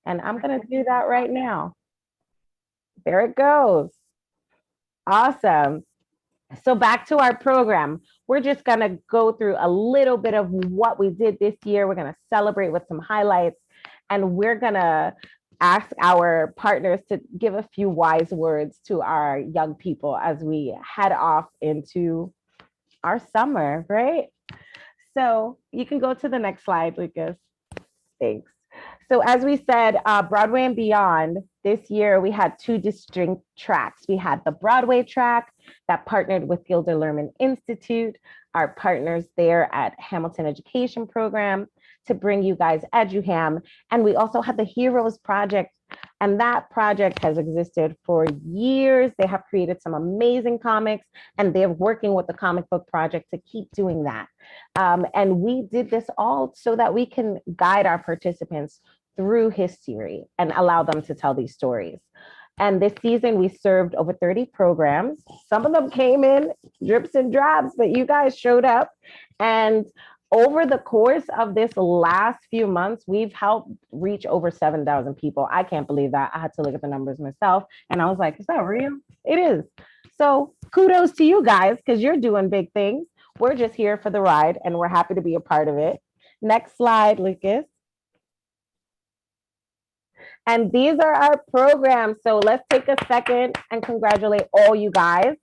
And I'm gonna do that right now. There it goes. Awesome. So back to our program. We're just gonna go through a little bit of what we did this year. We're gonna celebrate with some highlights, and we're gonna ask our partners to give a few wise words to our young people as we head off into our summer, right? So you can go to the next slide, Lucas. Thanks. So as we said, Broadway and Beyond, this year we had two distinct tracks. We had the Broadway track that partnered with Gilder Lehrman Institute, our partners there at Hamilton Education Program, to bring you guys EduHam. And we also had the Heroes Project, and that project has existed for years. They have created some amazing comics, and they're working with the Comic Book Project to keep doing that. And we did this all so that we can guide our participants through history and allow them to tell these stories. And this season, we served over 30 programs. Some of them came in drips and drabs, but you guys showed up. And over the course of this last few months, we've helped reach over 7,000 people. I can't believe that. I had to look at the numbers myself. And I was like, is that real? It is. So kudos to you guys, because you're doing big things. We're just here for the ride, and we're happy to be a part of it. Next slide, Lucas. And these are our programs. So let's take a second and congratulate all you guys.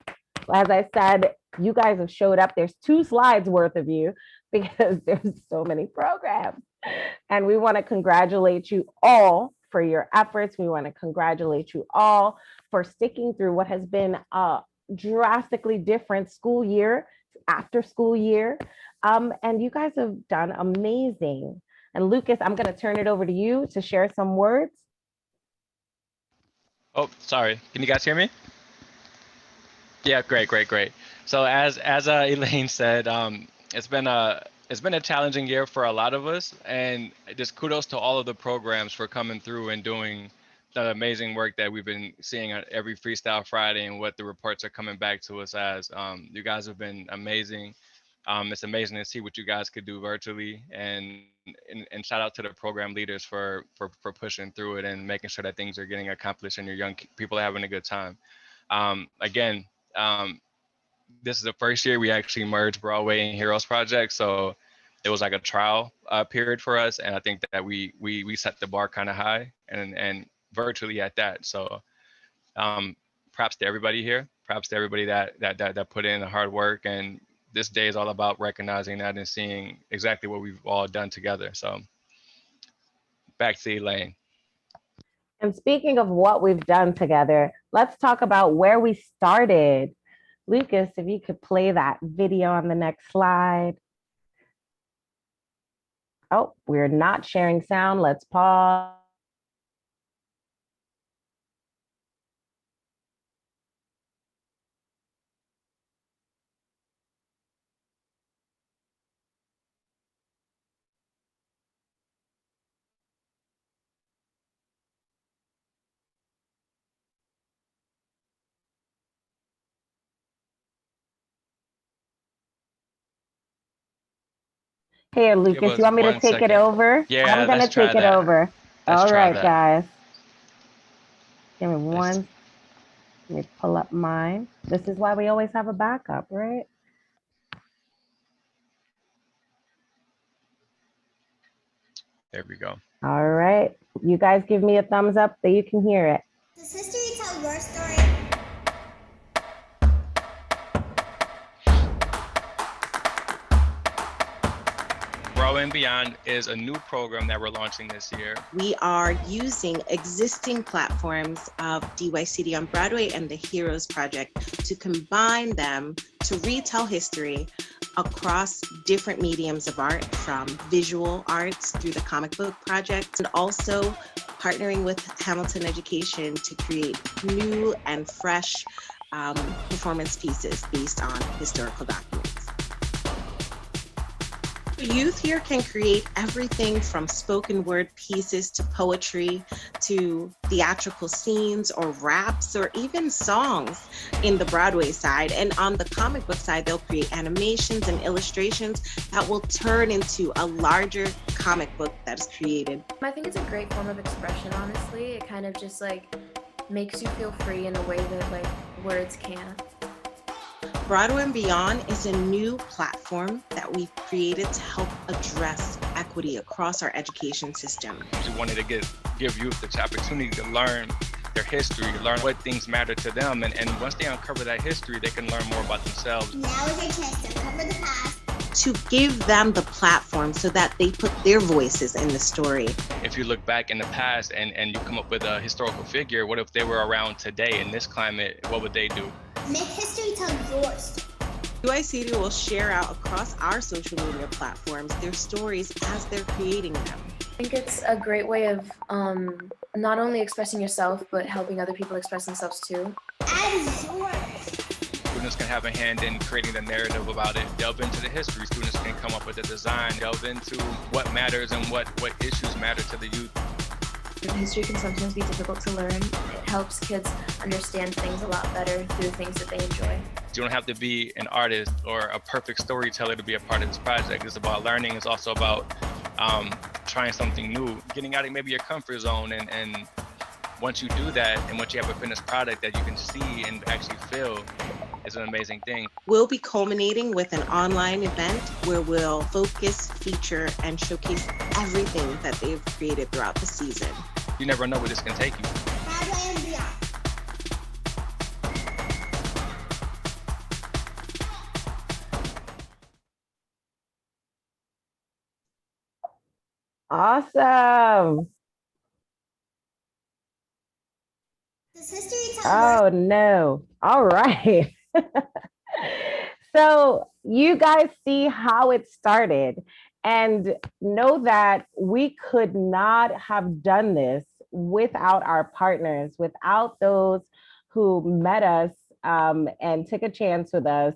As I said, you guys have showed up. There's 2 slides worth of you because there's so many programs. And we want to congratulate you all for your efforts. We want to congratulate you all for sticking through what has been a drastically different school year, after school year. And you guys have done amazing. And Lucas, I'm going to turn it over to you to share some words. Oh, sorry. Can you guys hear me? Yeah, great. So as Elaine said, it's been a challenging year for a lot of us, and just kudos to all of the programs for coming through and doing the amazing work that we've been seeing on every Freestyle Friday and what the reports are coming back to us as. You guys have been amazing. It's amazing to see what you guys could do virtually, and shout out to the program leaders for pushing through it and making sure that things are getting accomplished and your young people are having a good time. Again, this is the first year we actually merged Broadway and Heroes Project, so it was like a trial period for us, and I think that we set the bar kind of high and virtually at that. So props to everybody here, props to everybody that put in the hard work, and this day is all about recognizing that and seeing exactly what we've all done together. So back to Elaine. And speaking of what we've done together, let's talk about where we started. Lucas, if you could play that video on the next slide. Oh, we're not sharing sound. Let's pause. Here, Lucas, you want me to take it over? Yeah, I'm going to take it over. All right, guys. Give me one. Let me pull up mine. This is why we always have a backup, right? There we go. All right. You guys give me a thumbs up so you can hear it. Does history tell your story? Broadway and Beyond is a new program that we're launching this year. We are using existing platforms of DYCD on Broadway and the Heroes Project to combine them to retell history across different mediums of art, from visual arts through the Comic Book Project, and also partnering with Hamilton Education to create new and fresh performance pieces based on historical documents. Youth here can create everything from spoken word pieces to poetry to theatrical scenes or raps or even songs in the Broadway side. And on the comic book side, they'll create animations and illustrations that will turn into a larger comic book that is created. I think it's a great form of expression, honestly. It kind of just makes you feel free in a way that words can't. Broadway and Beyond is a new platform that we've created to help address equity across our education system. We wanted to give youth the opportunity to learn their history, learn what things matter to them, and once they uncover that history, they can learn more about themselves. Now is your chance to uncover the past. To give them the platform so that they put their voices in the story. If you look back in the past and you come up with a historical figure, what if they were around today in this climate, what would they do? Make history tell yours. DYCD will share out across our social media platforms their stories as they're creating them. I think it's a great way of not only expressing yourself, but helping other people express themselves too. As yours. Students can have a hand in creating the narrative about it, delve into the history. Students can come up with a design, delve into what matters and what issues matter to the youth. History can sometimes be difficult to learn. It helps kids understand things a lot better through things that they enjoy. You don't have to be an artist or a perfect storyteller to be a part of this project. It's about learning. It's also about trying something new, getting out of maybe your comfort zone. And once you do that, and once you have a finished product that you can see and actually feel, it's an amazing thing. We'll be culminating with an online event where we'll focus, feature, and showcase everything that they've created throughout the season. You never know where this can take you. Broadway and beyond. Awesome. Does history tell yours? Oh no. All right. So you guys see how it started, and know that we could not have done this without our partners, without those who met us and took a chance with us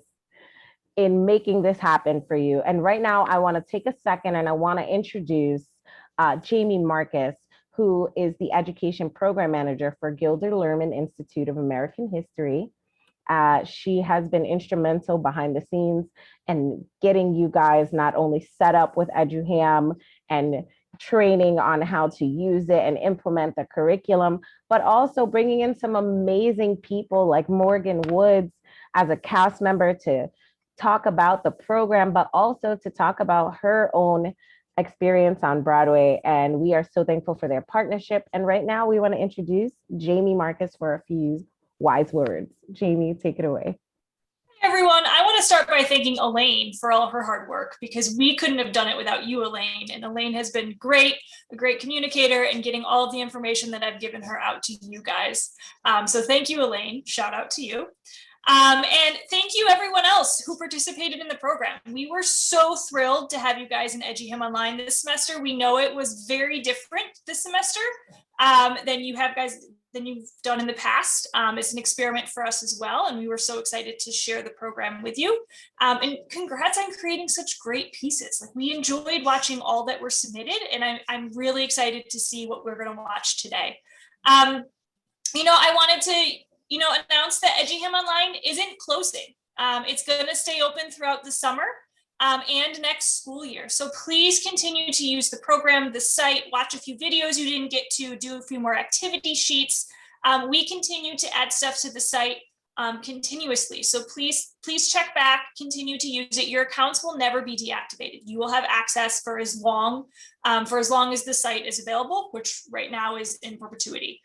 in making this happen for you. And right now I want to take a second and I want to introduce Jamie Marcus, who is the Education Program Manager for Gilder Lehrman Institute of American History. She has been instrumental behind the scenes and getting you guys not only set up with EduHam and training on how to use it and implement the curriculum, but also bringing in some amazing people like Morgan Woods as a cast member to talk about the program, but also to talk about her own experience on Broadway. And we are so thankful for their partnership. And right now we want to introduce Jamie Marcus for a few wise words. Jamie, take it away. Hey everyone, I want to start by thanking Elaine for all of her hard work, because we couldn't have done it without you, Elaine. And Elaine has been great, a great communicator, and getting all of the information that I've given her out to you guys. So thank you, Elaine. Shout out to you. And thank you everyone else who participated in the program. We were so thrilled to have you guys in EduHam Online this semester. We know it was very different this semester than you've done in the past. It's an experiment for us as well, and we were so excited to share the program with you. And congrats on creating such great pieces. Like, we enjoyed watching all that were submitted, and I'm really excited to see what we're going to watch today. I wanted to announce that EduHam Online isn't closing. It's going to stay open throughout the summer and next school year. So please continue to use the program, the site, watch a few videos you didn't get to, do a few more activity sheets. We continue to add stuff to the site continuously. So please check back, continue to use it. Your accounts will never be deactivated. You will have access for as long as the site is available, which right now is in perpetuity.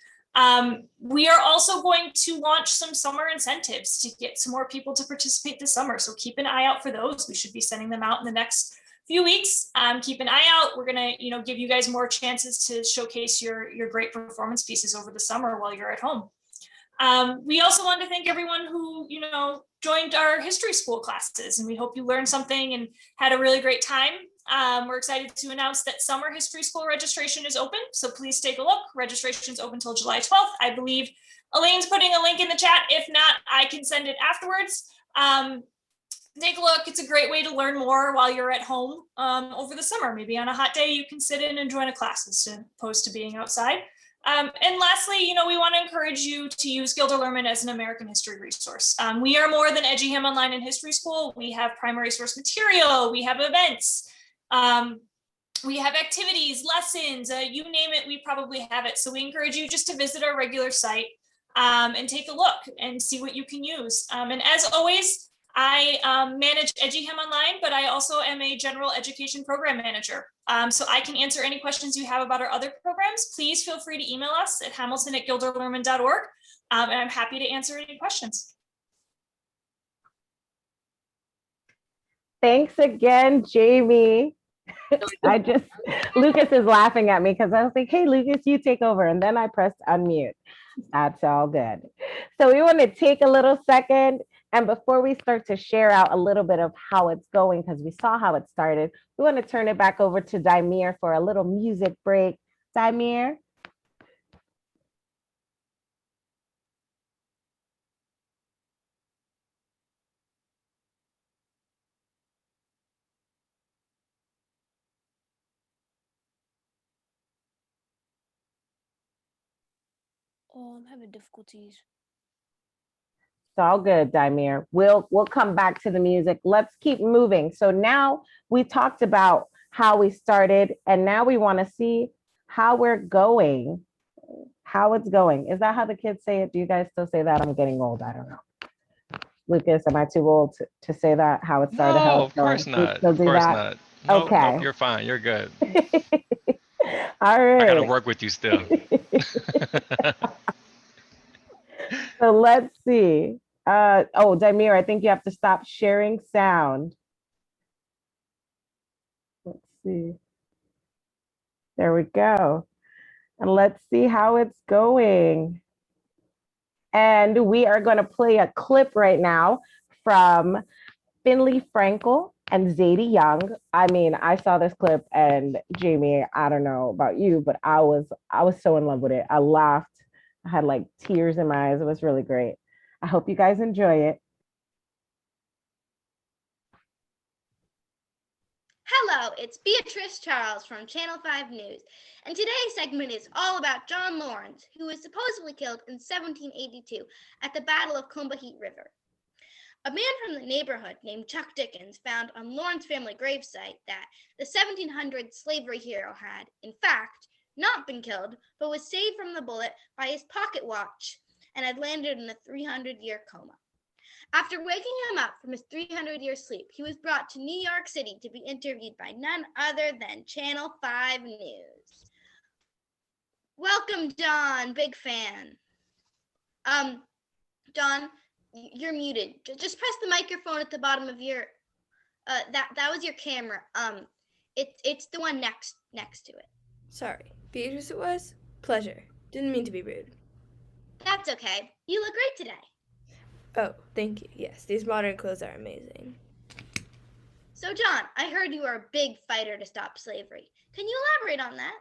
We are also going to launch some summer incentives to get some more people to participate this summer. So keep an eye out for those. We should be sending them out in the next few weeks. Keep an eye out. We're going to, give you guys more chances to showcase your great performance pieces over the summer while you're at home. We also want to thank everyone who, joined our history school classes, and we hope you learned something and had a really great time. We're excited to announce that summer history school registration is open, so please take a look. Registration is open till July 12th. I believe Elaine's putting a link in the chat. If not, I can send it afterwards. take a look. It's a great way to learn more while you're at home over the summer. Maybe on a hot day, you can sit in and join a class as opposed to being outside. And lastly, we want to encourage you to use Gilder Lehrman as an American history resource. We are more than EduHam Online and History School. We have primary source material, we have events, we have activities, lessons, you name it, we probably have it. So we encourage you just to visit our regular site and take a look and see what you can use. And as always, I manage EduHam Online, but I also am a general education program manager. So I can answer any questions you have about our other programs. Please feel free to email us at hamilton@gilderlehrman.org, and I'm happy to answer any questions. Thanks again, Jamie. Lucas is laughing at me because I was like, hey, Lucas, you take over. And then I pressed unmute. That's all good. So we want to take a little second. And before we start to share out a little bit of how it's going, because we saw how it started, we want to turn it back over to Daimir for a little music break. Daimir. Oh, I'm having difficulties. It's all good, Daimir. We'll come back to the music. Let's keep moving. So now we talked about how we started, and now we want to see how we're going, how it's going. Is that how the kids say it? Do you guys still say that? I'm getting old. I don't know. Lucas, am I too old to say that? How it started? No, how it's of course going? not. Still Of do course that? not. Nope, Okay. nope, you're fine. You're good. All right. I gotta work with you still. So let's see. Oh, Daimir, I think you have to stop sharing sound. Let's see. There we go. And let's see how it's going. And we are going to play a clip right now from Finley Frankel and Zadie Young. I mean, I saw this clip, and Jamie, I don't know about you, but I was so in love with it. I laughed. I had like tears in my eyes. It was really great. I hope you guys enjoy it. Hello, it's Beatrice Charles from Channel 5 News, and today's segment is all about John Lawrence, who was supposedly killed in 1782 at the Battle of Combahee River. A man from the neighborhood named Chuck Dickens found on Lawrence family gravesite that the 1700 slavery hero had, in fact, not been killed, but was saved from the bullet by his pocket watch and had landed in a 300-year coma. After waking him up from his 300-year sleep, he was brought to New York City to be interviewed by none other than Channel 5 News. Welcome, John. Big fan. John, you're muted. Just press the microphone at the bottom of your. That was your camera. It's the one next to it. Sorry, Beatrice it was. Pleasure. Didn't mean to be rude. That's okay. You look great today. Oh, thank you. Yes, these modern clothes are amazing. So, John, I heard you are a big fighter to stop slavery. Can you elaborate on that?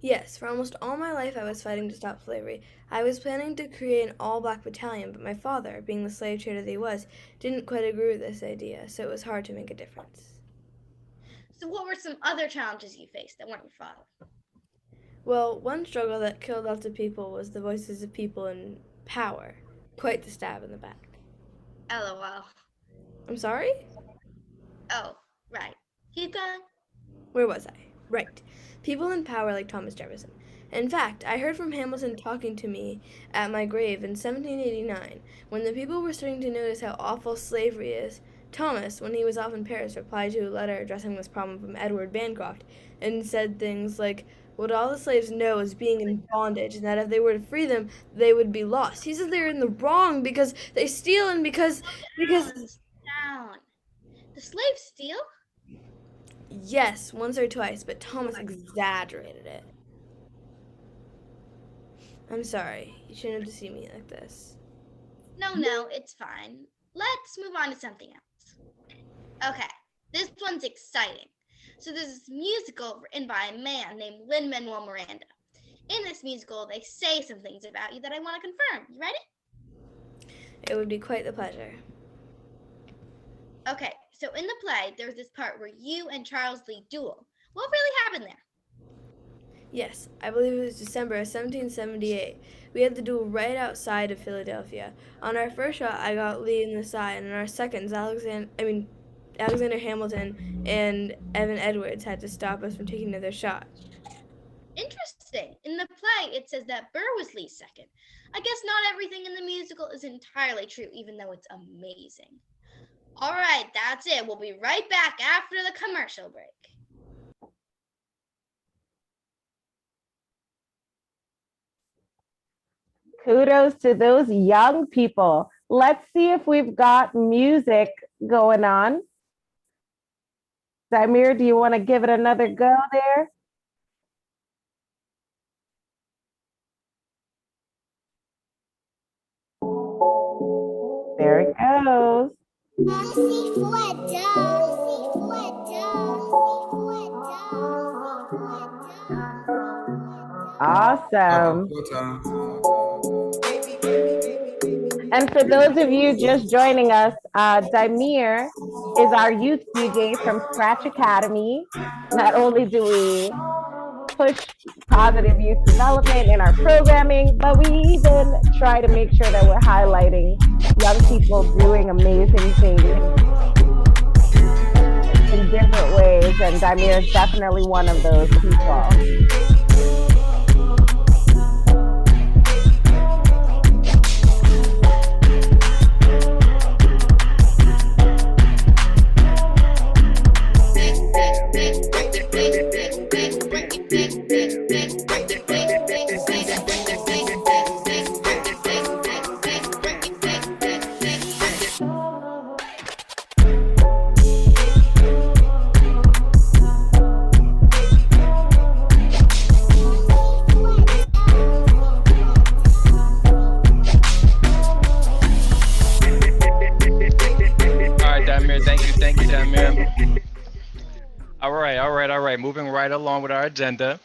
Yes, for almost all my life I was fighting to stop slavery. I was planning to create an all-black battalion, but my father, being the slave trader that he was, didn't quite agree with this idea, so it was hard to make a difference. So what were some other challenges you faced that weren't your father? Well, one struggle that killed lots of people was the voices of people in power. Quite the stab in the back. LOL. I'm sorry? Oh, right. Keep going. Where was I? Right. People in power like Thomas Jefferson. In fact, I heard from Hamilton talking to me at my grave in 1789, when the people were starting to notice how awful slavery is. Thomas, when he was off in Paris, replied to a letter addressing this problem from Edward Bancroft, and said things like, what all the slaves know is being in bondage, and that if they were to free them, they would be lost. He said they're in the wrong because they steal and because... Down. The slaves steal? Yes, once or twice, but Thomas exaggerated it. I'm sorry. You shouldn't have deceived me like this. No, it's fine. Let's move on to something else. Okay, this one's exciting. So there's this musical written by a man named Lin-Manuel Miranda. In this musical, they say some things about you that I want to confirm. You ready? It would be quite the pleasure. Okay, so in the play, there's this part where you and Charles Lee duel. What really happened there? Yes, I believe it was December of 1778. We had the duel right outside of Philadelphia. On our first shot, I got Lee in the side, and on our seconds, Alexander Hamilton and Evan Edwards had to stop us from taking another shot. Interesting. In the play, it says that Burr was Lee's second. I guess not everything in the musical is entirely true, even though it's amazing. All right, that's it. We'll be right back after the commercial break. Kudos to those young people. Let's see if we've got music going on. Damir, do you want to give it another go there? There it goes. Awesome. And for those of you just joining us, Damir is our youth DJ from Scratch Academy. Not only do we push positive youth development in our programming, but we even try to make sure that we're highlighting young people doing amazing things in different ways. And Damir is definitely one of those people. Moving right along with our agenda,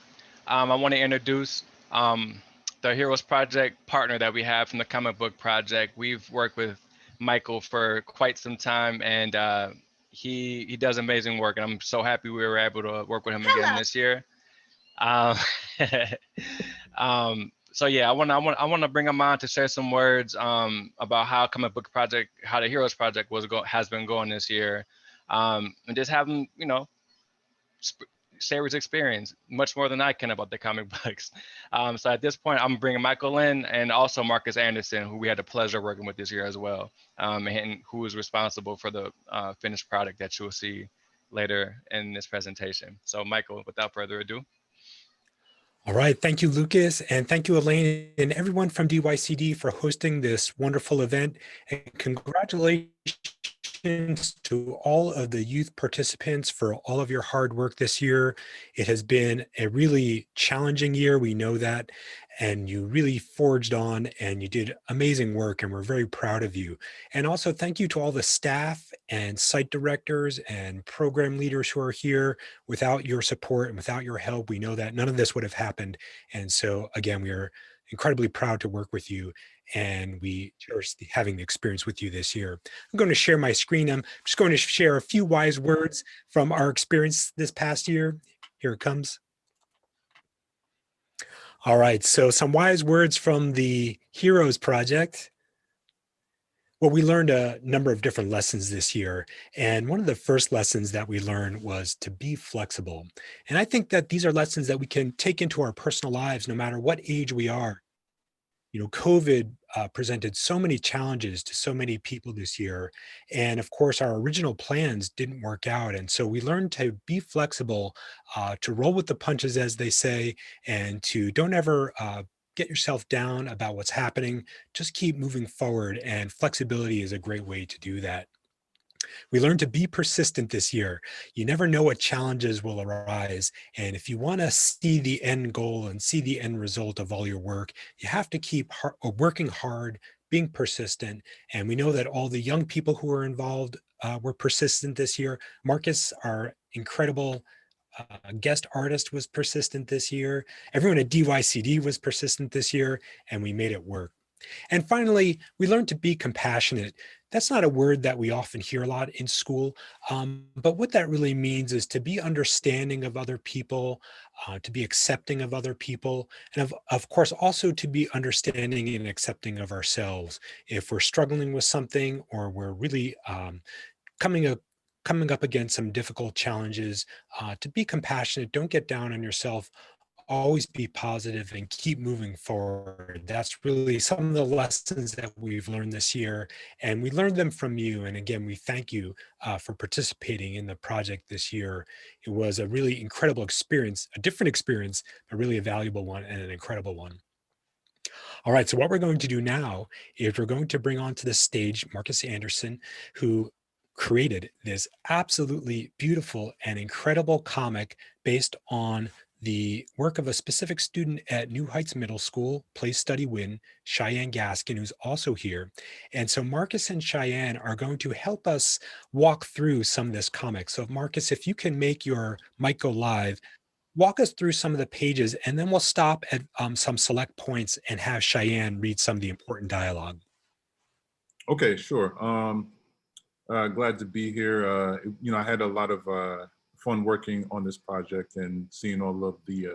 I want to introduce the Heroes Project partner that we have from the Comic Book Project. We've worked with Michael for quite some time, and he does amazing work, and I'm so happy we were able to work with him again this year. So yeah, I want to bring him on to share some words about how the Heroes Project has been going this year, and just have him, share his experience much more than I can about the comic books. So at this point, I'm bringing Michael in, and also Marcus Anderson, who we had the pleasure of working with this year as well, and who is responsible for the finished product that you'll see later in this presentation. So Michael, without further ado. All right, thank you, Lucas, and thank you, Elaine, and everyone from DYCD for hosting this wonderful event, and congratulations to all of the youth participants for all of your hard work this year. It has been a really challenging year, we know that, and you really forged on and you did amazing work, and we're very proud of you. And also thank you to all the staff and site directors and program leaders who are here. Without your support and without your help, we know that none of this would have happened. And so again, we are incredibly proud to work with you, and we cherish having the experience with you this year. I'm going to share my screen. I'm just going to share a few wise words from our experience this past year. Here it comes. All right, so some wise words from the Heroes Project. Well, we learned a number of different lessons this year, and one of the first lessons that we learned was to be flexible. And I think that these are lessons that we can take into our personal lives no matter what age we are. COVID presented so many challenges to so many people this year. And of course, our original plans didn't work out. And so we learned to be flexible, to roll with the punches, as they say, and to don't ever get yourself down about what's happening. Just keep moving forward. And flexibility is a great way to do that. We learned to be persistent this year. You never know what challenges will arise. And if you want to see the end goal and see the end result of all your work, you have to keep working hard, being persistent. And we know that all the young people who were involved were persistent this year. Marcus, our incredible guest artist, was persistent this year. Everyone at DYCD was persistent this year, and we made it work. And finally, we learned to be compassionate. that's not a word that we often hear a lot in school. But what that really means is to be understanding of other people, to be accepting of other people, and of course, also to be understanding and accepting of ourselves. If we're struggling with something or we're really coming up coming up against some difficult challenges, to be compassionate, don't get down on yourself, always be positive and keep moving forward. That's really some of the lessons that we've learned this year, and we learned them from you. And again, we thank you for participating in the project this year. It was a really incredible experience, a different experience, but really a valuable one and an incredible one. All right, so what we're going to do now is we're going to bring onto the stage Marcus Anderson, who created this absolutely beautiful and incredible comic based on the work of a specific student at New Heights Middle School, Play Study Win, Cheyenne Gaskin, who's also here. And so Marcus and Cheyenne are going to help us walk through some of this comic. So Marcus, if you can make your mic go live, walk us through some of the pages, and then we'll stop at some select points and have Cheyenne read some of the important dialogue. Okay, sure. Glad to be here. I had a lot of fun working on this project and seeing all of the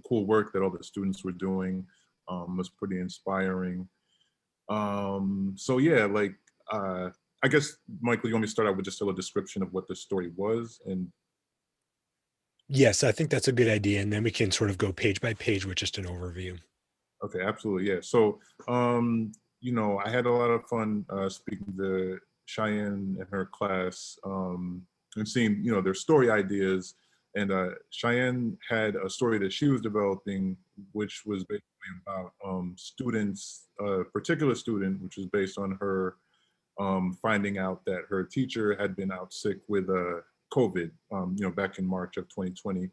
cool work that all the students were doing was pretty inspiring. So yeah, I guess, Michael, you want me to start out with just a little description of what the story was? And yes, I think that's a good idea. And then we can sort of go page by page with just an overview. Okay, absolutely, yeah. So, I had a lot of fun speaking to Cheyenne and her class and seeing, their story ideas. And Cheyenne had a story that she was developing, which was basically about students, a particular student, which was based on her finding out that her teacher had been out sick with COVID, back in March of 2020.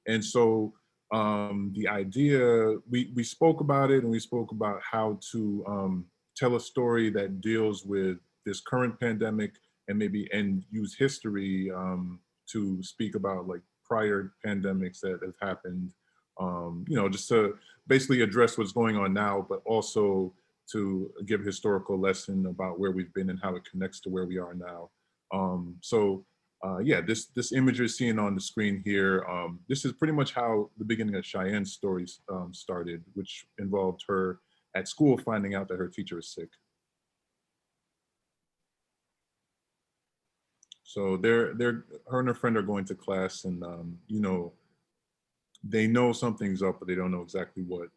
And so the idea, we spoke about it, and we spoke about how to tell a story that deals with this current pandemic and use history to speak about like prior pandemics that have happened, just to basically address what's going on now, but also to give a historical lesson about where we've been and how it connects to where we are now. This image you're seeing on the screen here, this is pretty much how the beginning of Cheyenne's story started, which involved her at school finding out that her teacher is sick. So her and her friend are going to class, and they know something's up, but they don't know exactly what.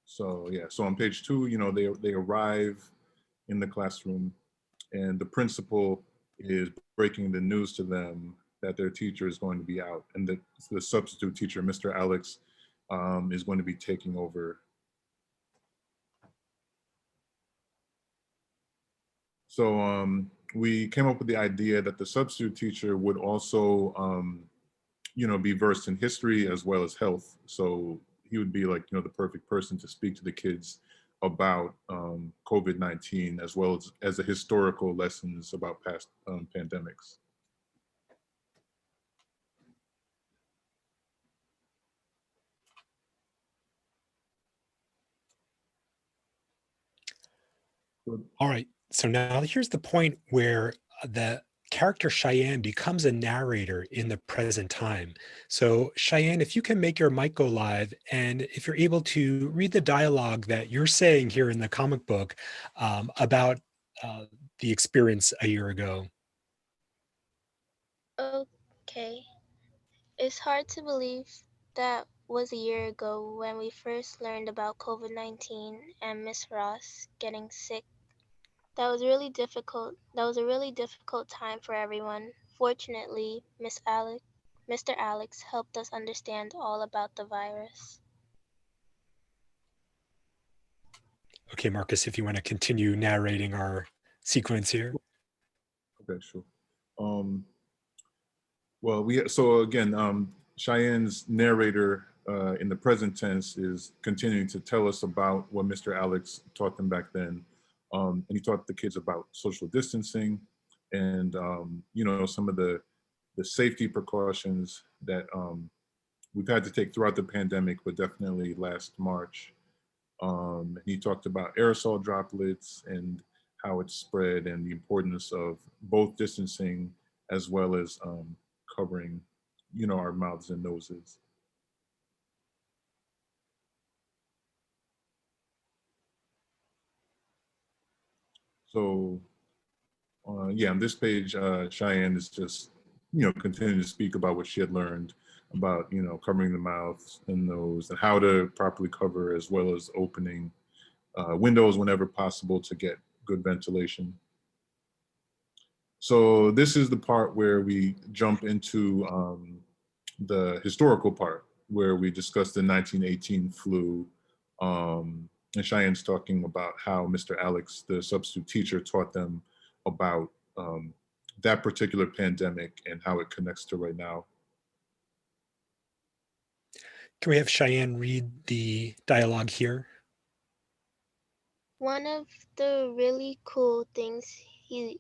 So yeah, so on page 2, they arrive in the classroom, and the principal is breaking the news to them that their teacher is going to be out, and the substitute teacher, Mr. Alex, is going to be taking over. So we came up with the idea that the substitute teacher would also, be versed in history as well as health. So he would be like, the perfect person to speak to the kids about COVID-19, as well as the historical lessons about past pandemics. All right. So now here's the point where the character Cheyenne becomes a narrator in the present time. So Cheyenne, if you can make your mic go live, and if you're able to read the dialogue that you're saying here in the comic book about the experience a year ago. Okay. It's hard to believe that was a year ago when we first learned about COVID-19 and Miss Ross getting sick. That was really difficult. That was a really difficult time for everyone. Fortunately, Mr. Alex helped us understand all about the virus. Okay, Marcus, if you want to continue narrating our sequence here. Okay, sure. So again, Cheyenne's narrator in the present tense is continuing to tell us about what Mr. Alex taught them back then. And he taught the kids about social distancing and, some of the safety precautions that we've had to take throughout the pandemic, but definitely last March. He talked about aerosol droplets and how it spread and the importance of both distancing as well as covering, our mouths and noses. So yeah, on this page, Cheyenne is just, continuing to speak about what she had learned about, covering the mouth and nose and how to properly cover, as well as opening windows whenever possible to get good ventilation. So this is the part where we jump into the historical part, where we discuss the 1918 flu. And Cheyenne's talking about how Mr. Alex, the substitute teacher, taught them about that particular pandemic and how it connects to right now. Can we have Cheyenne read the dialogue here? One of the really cool things we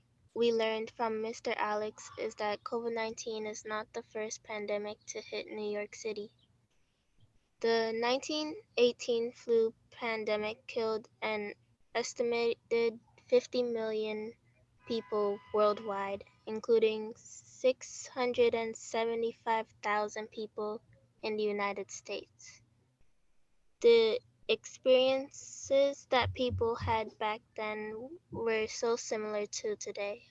learned from Mr. Alex is that COVID-19 is not the first pandemic to hit New York City. The 1918 flu pandemic killed an estimated 50 million people worldwide, including 675,000 people in the United States. The experiences that people had back then were so similar to today.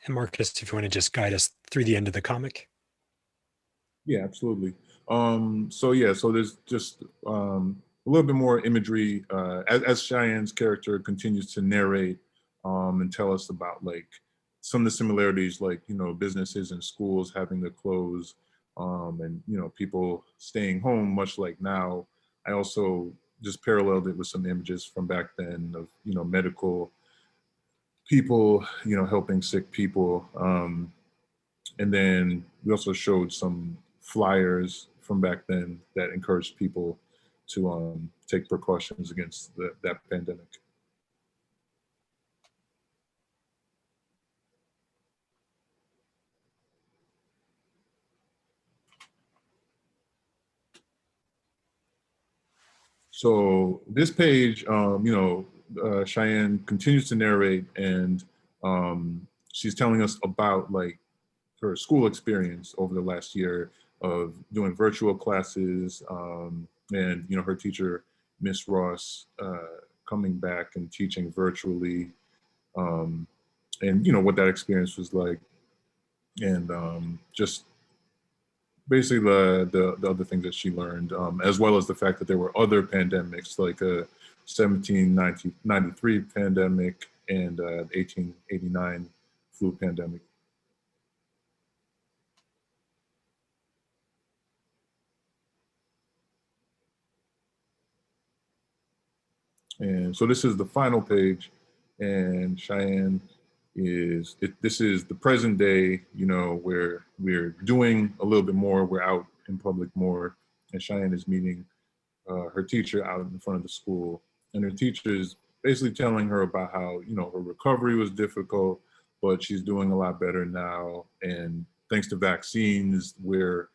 And Marcus, if you want to just guide us through the end of the comic. Yeah, absolutely. So there's just a little bit more imagery as Cheyenne's character continues to narrate and tell us about like some of the similarities, like, businesses and schools having to close and, people staying home, much like now. I also just paralleled it with some images from back then of, medical people, helping sick people. And then we also showed some flyers from back then that encouraged people to take precautions against that pandemic. So this page, Cheyenne continues to narrate, and she's telling us about like her school experience over the last year of doing virtual classes, and her teacher, Miss Ross, coming back and teaching virtually, and what that experience was like, and just basically the other things that she learned, as well as the fact that there were other pandemics, like a 1793 pandemic and 1889 flu pandemic. And so this is the final page, and Cheyenne this is the present day, where we're doing a little bit more, we're out in public more, and Cheyenne is meeting her teacher out in front of the school, and her teacher is basically telling her about how, her recovery was difficult, but she's doing a lot better now, and thanks to vaccines, we're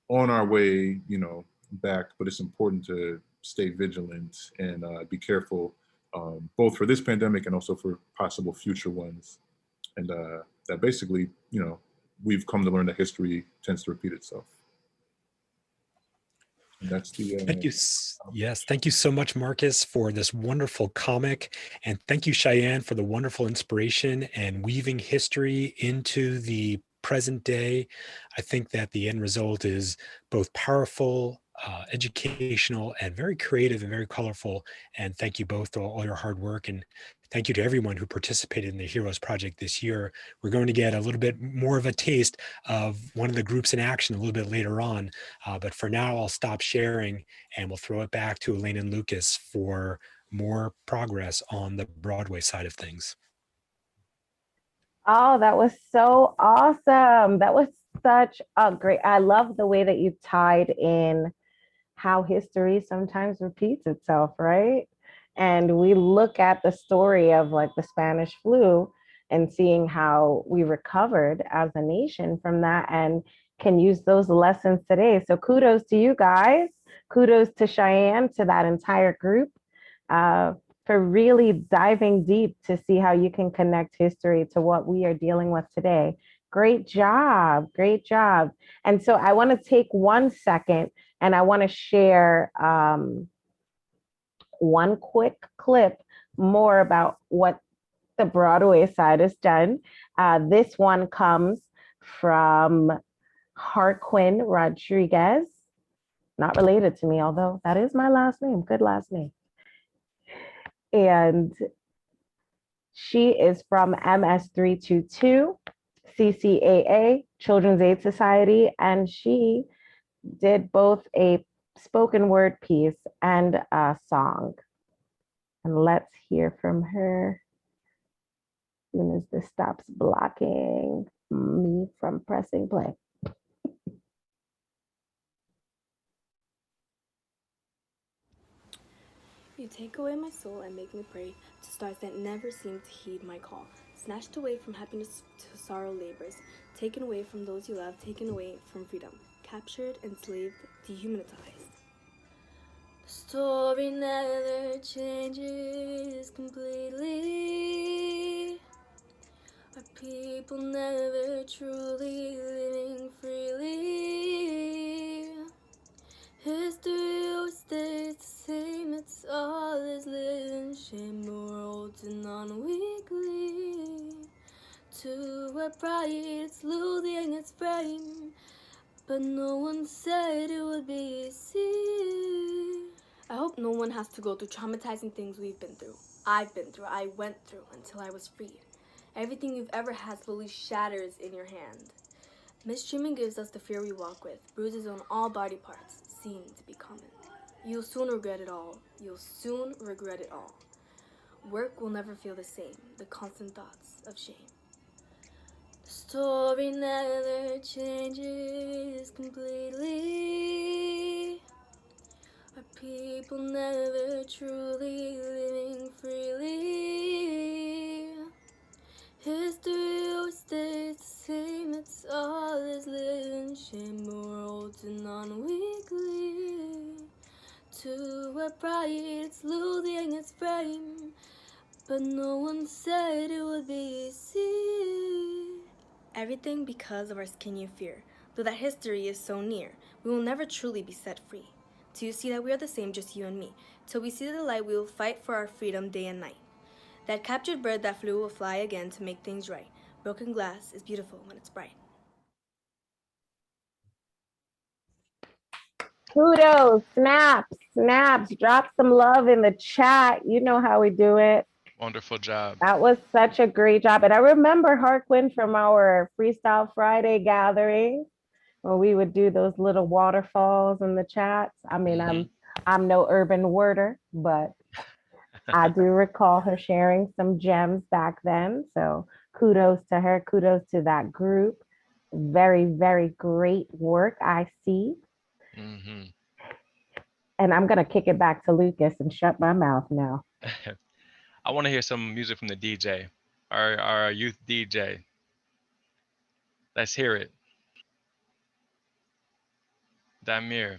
on our way, back, but it's important to stay vigilant and be careful, both for this pandemic and also for possible future ones. And that basically, we've come to learn that history tends to repeat itself. And that's the Thank you. Yes, thank you so much, Marcus, for this wonderful comic, and thank you, Cheyenne, for the wonderful inspiration and weaving history into the present day. I think that the end result is both powerful, educational, and very creative and very colorful. And thank you both for all your hard work, and thank you to everyone who participated in the Heroes Project this year. We're going to get a little bit more of a taste of one of the groups in action a little bit later on. But for now, I'll stop sharing and we'll throw it back to Elaine and Lucas for more progress on the Broadway side of things. Oh, that was so awesome. That was such a great, I love the way that you tied in how history sometimes repeats itself, right? And we look at the story of like the Spanish flu, and seeing how we recovered as a nation from that and can use those lessons today. So kudos to you guys. Kudos to Cheyenne, to that entire group, for really diving deep to see how you can connect history to what we are dealing with today. Great job. Great job. And so I want to take 1 second and I want to share one quick clip more about what the Broadway side has done. This one comes from Harquin Rodriguez, not related to me, although that is my last name, good last name. And she is from MS322, CCAA, Children's Aid Society, and she did both a spoken word piece and a song. And let's hear from her as soon as this stops blocking me from pressing play. You take away my soul and make me pray to stars that never seem to heed my call. Snatched away from happiness to sorrow labors, taken away from those you love, taken away from freedom, captured, enslaved, dehumanized. The story never changes completely. Our people never truly living freely. History always stays the same, it's all is living shame. The world's on weekly. To our pride, it's losing its frame, but no one said it would be easy. I hope no one has to go through traumatizing things we've been through. I've been through, I went through until I was freed. Everything you've ever had slowly shatters in your hand. Mistreatment gives us the fear we walk with. Bruises on all body parts seem to be common. You'll soon regret it all. You'll soon regret it all. Work will never feel the same. The constant thoughts of shame. The story never changes completely. Our people never truly living freely. History always stays the same, it's all is living shame. The world's on weekly. To our pride, it's losing its frame, but no one said it would be easy. Everything because of our skin fear. Though that history is so near, we will never truly be set free. Till you see that we are the same, just you and me. Till we see the light, we will fight for our freedom day and night. That captured bird that flew will fly again to make things right. Broken glass is beautiful when it's bright. Kudos, snaps, snaps, drop some love in the chat. You know how we do it. Wonderful job. That was such a great job. And I remember Harquin from our Freestyle Friday gathering where we would do those little waterfalls in the chats. I mean, I'm no urban worder, but I do recall her sharing some gems back then. So kudos to her, kudos to that group. Very, very great work, I see. And I'm gonna kick it back to Lucas and shut my mouth now. I want to hear some music from the DJ, our youth DJ. Let's hear it. Damir.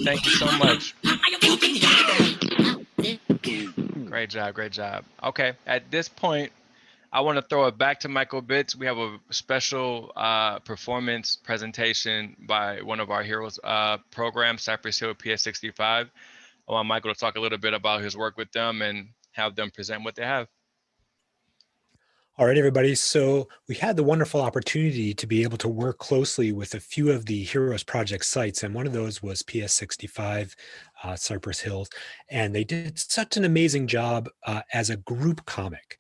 Thank you so much. Great job, great job. Okay, at this point, I want to throw it back to Michael Bitts. We have a special performance presentation by one of our heroes program, Cypress Hill PS65. I want Michael to talk a little bit about his work with them and have them present what they have. All right, everybody. So we had the wonderful opportunity to be able to work closely with a few of the Heroes Project sites, and one of those was PS65, Cypress Hills, and they did such an amazing job as a group comic.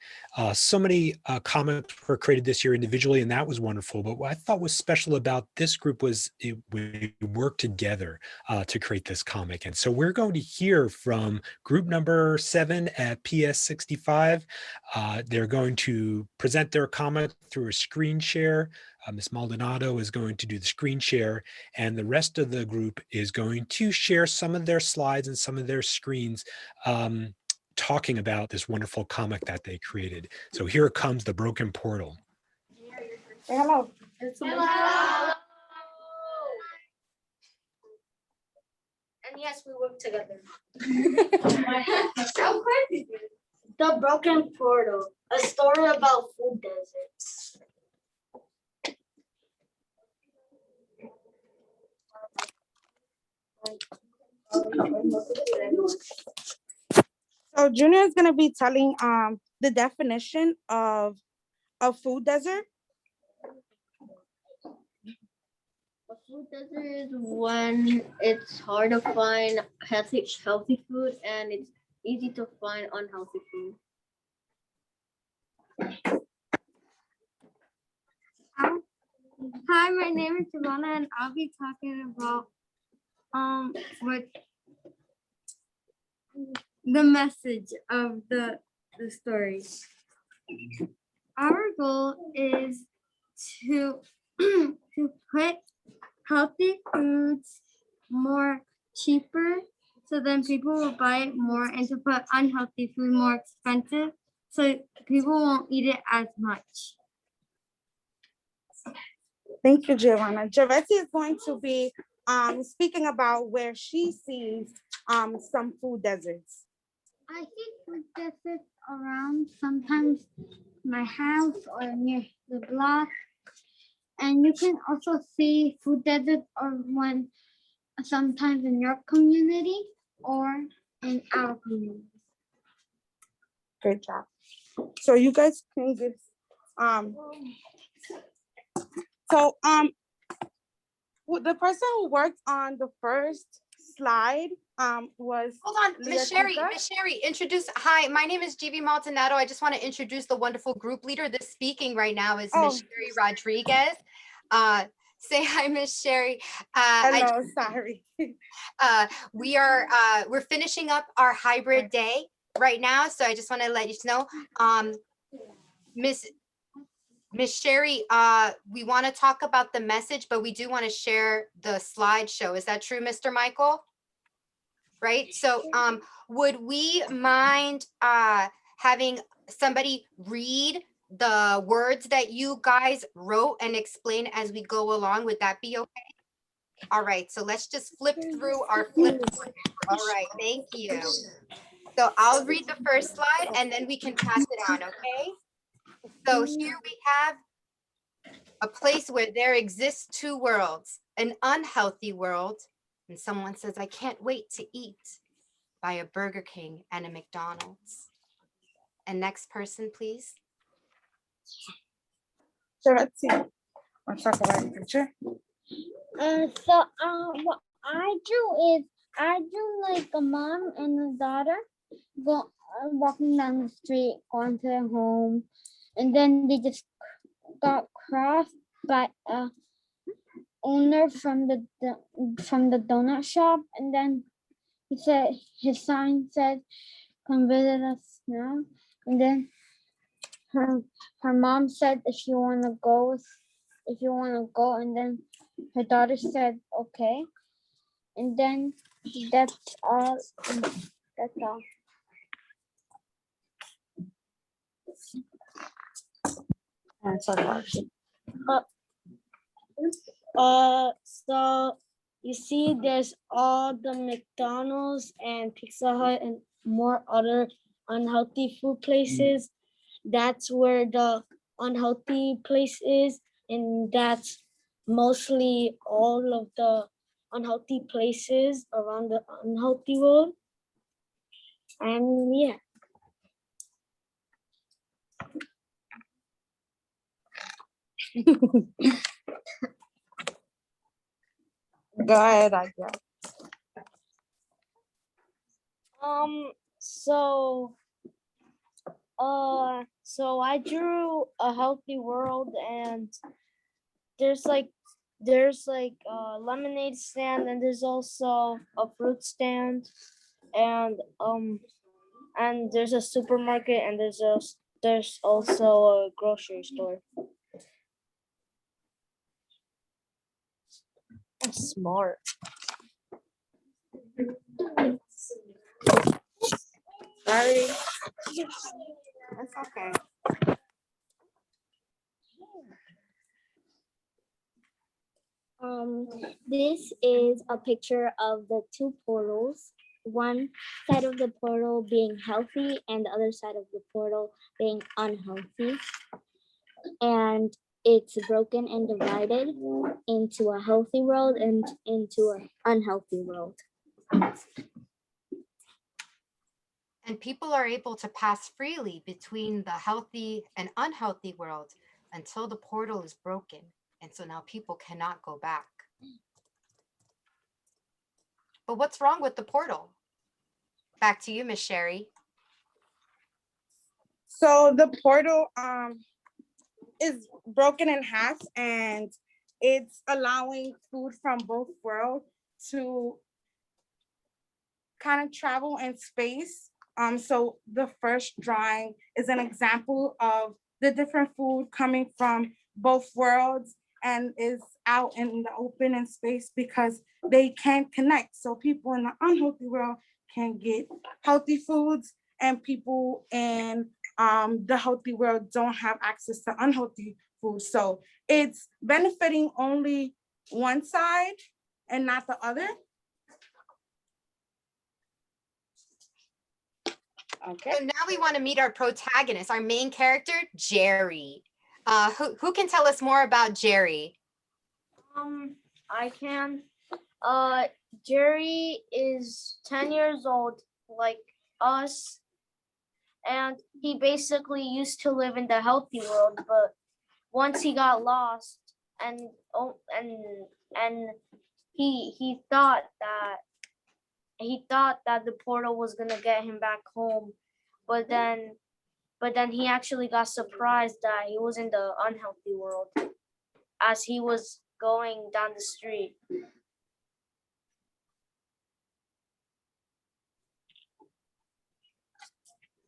So many comics were created this year individually, and that was wonderful. But what I thought was special about this group was we worked together to create this comic. And so we're going to hear from group number 7 at PS65. They're going to present their comic through a screen share. Ms. Maldonado is going to do the screen share, and the rest of the group is going to share some of their slides and some of their screens talking about this wonderful comic that they created. So here comes the Broken Portal. Say hello. Hello. And yes, we work together. The Broken Portal, a story about food deserts. So Junior is going to be telling the definition of a food desert. A food desert is when it's hard to find healthy food and it's easy to find unhealthy food. Hi, my name is Giovanna and I'll be talking about what the message of the story. Our goal is to to put healthy foods more cheaper so then people will buy it more, and to put unhealthy food more expensive so people won't eat it as much. Thank you, Giovanna. Javetti is going to be speaking about where she sees some food deserts. I see food deserts around, sometimes my house or near the block. And you can also see food deserts or when sometimes in your community or in our community. Great job. So you guys can give the person who worked on the first slide was hold on, Miss Sherry, introduce. Hi, my name is GB Maldonado. I just want to introduce the wonderful group leader. This speaking right now is Miss Sherry Rodriguez. Say hi, Miss Sherry. Hello, sorry. We're finishing up our hybrid day right now, so I just want to let you know, Miss Sherry, we want to talk about the message, but we do want to share the slideshow. Is that true, Mr. Michael? Right. So would we mind having somebody read the words that you guys wrote and explain as we go along? Would that be okay? All right. So let's just flip through our flipboard. All right. Thank you. So I'll read the first slide and then we can pass it on. Okay. So here we have a place where there exists two worlds, an unhealthy world, and someone says, I can't wait to eat, by a Burger King and a McDonald's. And next person, please. So let's see. Let's talk about the picture. What I drew is like a mom and a daughter walking down the street, going to their home, and then they just got crossed by a owner from the donut shop, and then he said his sign said, "Come visit us now." And then her mom said, "If you want to go," and then her daughter said, "Okay." And then that's all. That's all. So you see there's all the McDonald's and Pizza Hut and more other unhealthy food places, that's where the unhealthy place is, and that's mostly all of the unhealthy places around the unhealthy world. And yeah. Go ahead, I guess. So I drew a healthy world, and there's like a lemonade stand, and there's also a fruit stand, and there's a supermarket, and there's also a grocery store. I'm smart. Sorry. That's okay. This is a picture of the two portals. One side of the portal being healthy and the other side of the portal being unhealthy. And it's broken and divided into a healthy world and into an unhealthy world. And people are able to pass freely between the healthy and unhealthy world until the portal is broken. And so now people cannot go back. But what's wrong with the portal? Back to you, Miss Sherry. So the portal is broken in half, and it's allowing food from both worlds to kind of travel in space. So the first drawing is an example of the different food coming from both worlds and is out in the open in space because they can't connect. So people in the unhealthy world can get healthy foods, and people in the healthy world don't have access to unhealthy food. So it's benefiting only one side and not the other. Okay. So now we want to meet our protagonist, our main character, Jerry. Who can tell us more about Jerry? I can. Jerry is 10 years old, like us, and he basically used to live in the healthy world, but once he got lost, and he thought that the portal was gonna get him back home, but then he actually got surprised that he was in the unhealthy world as he was going down the street.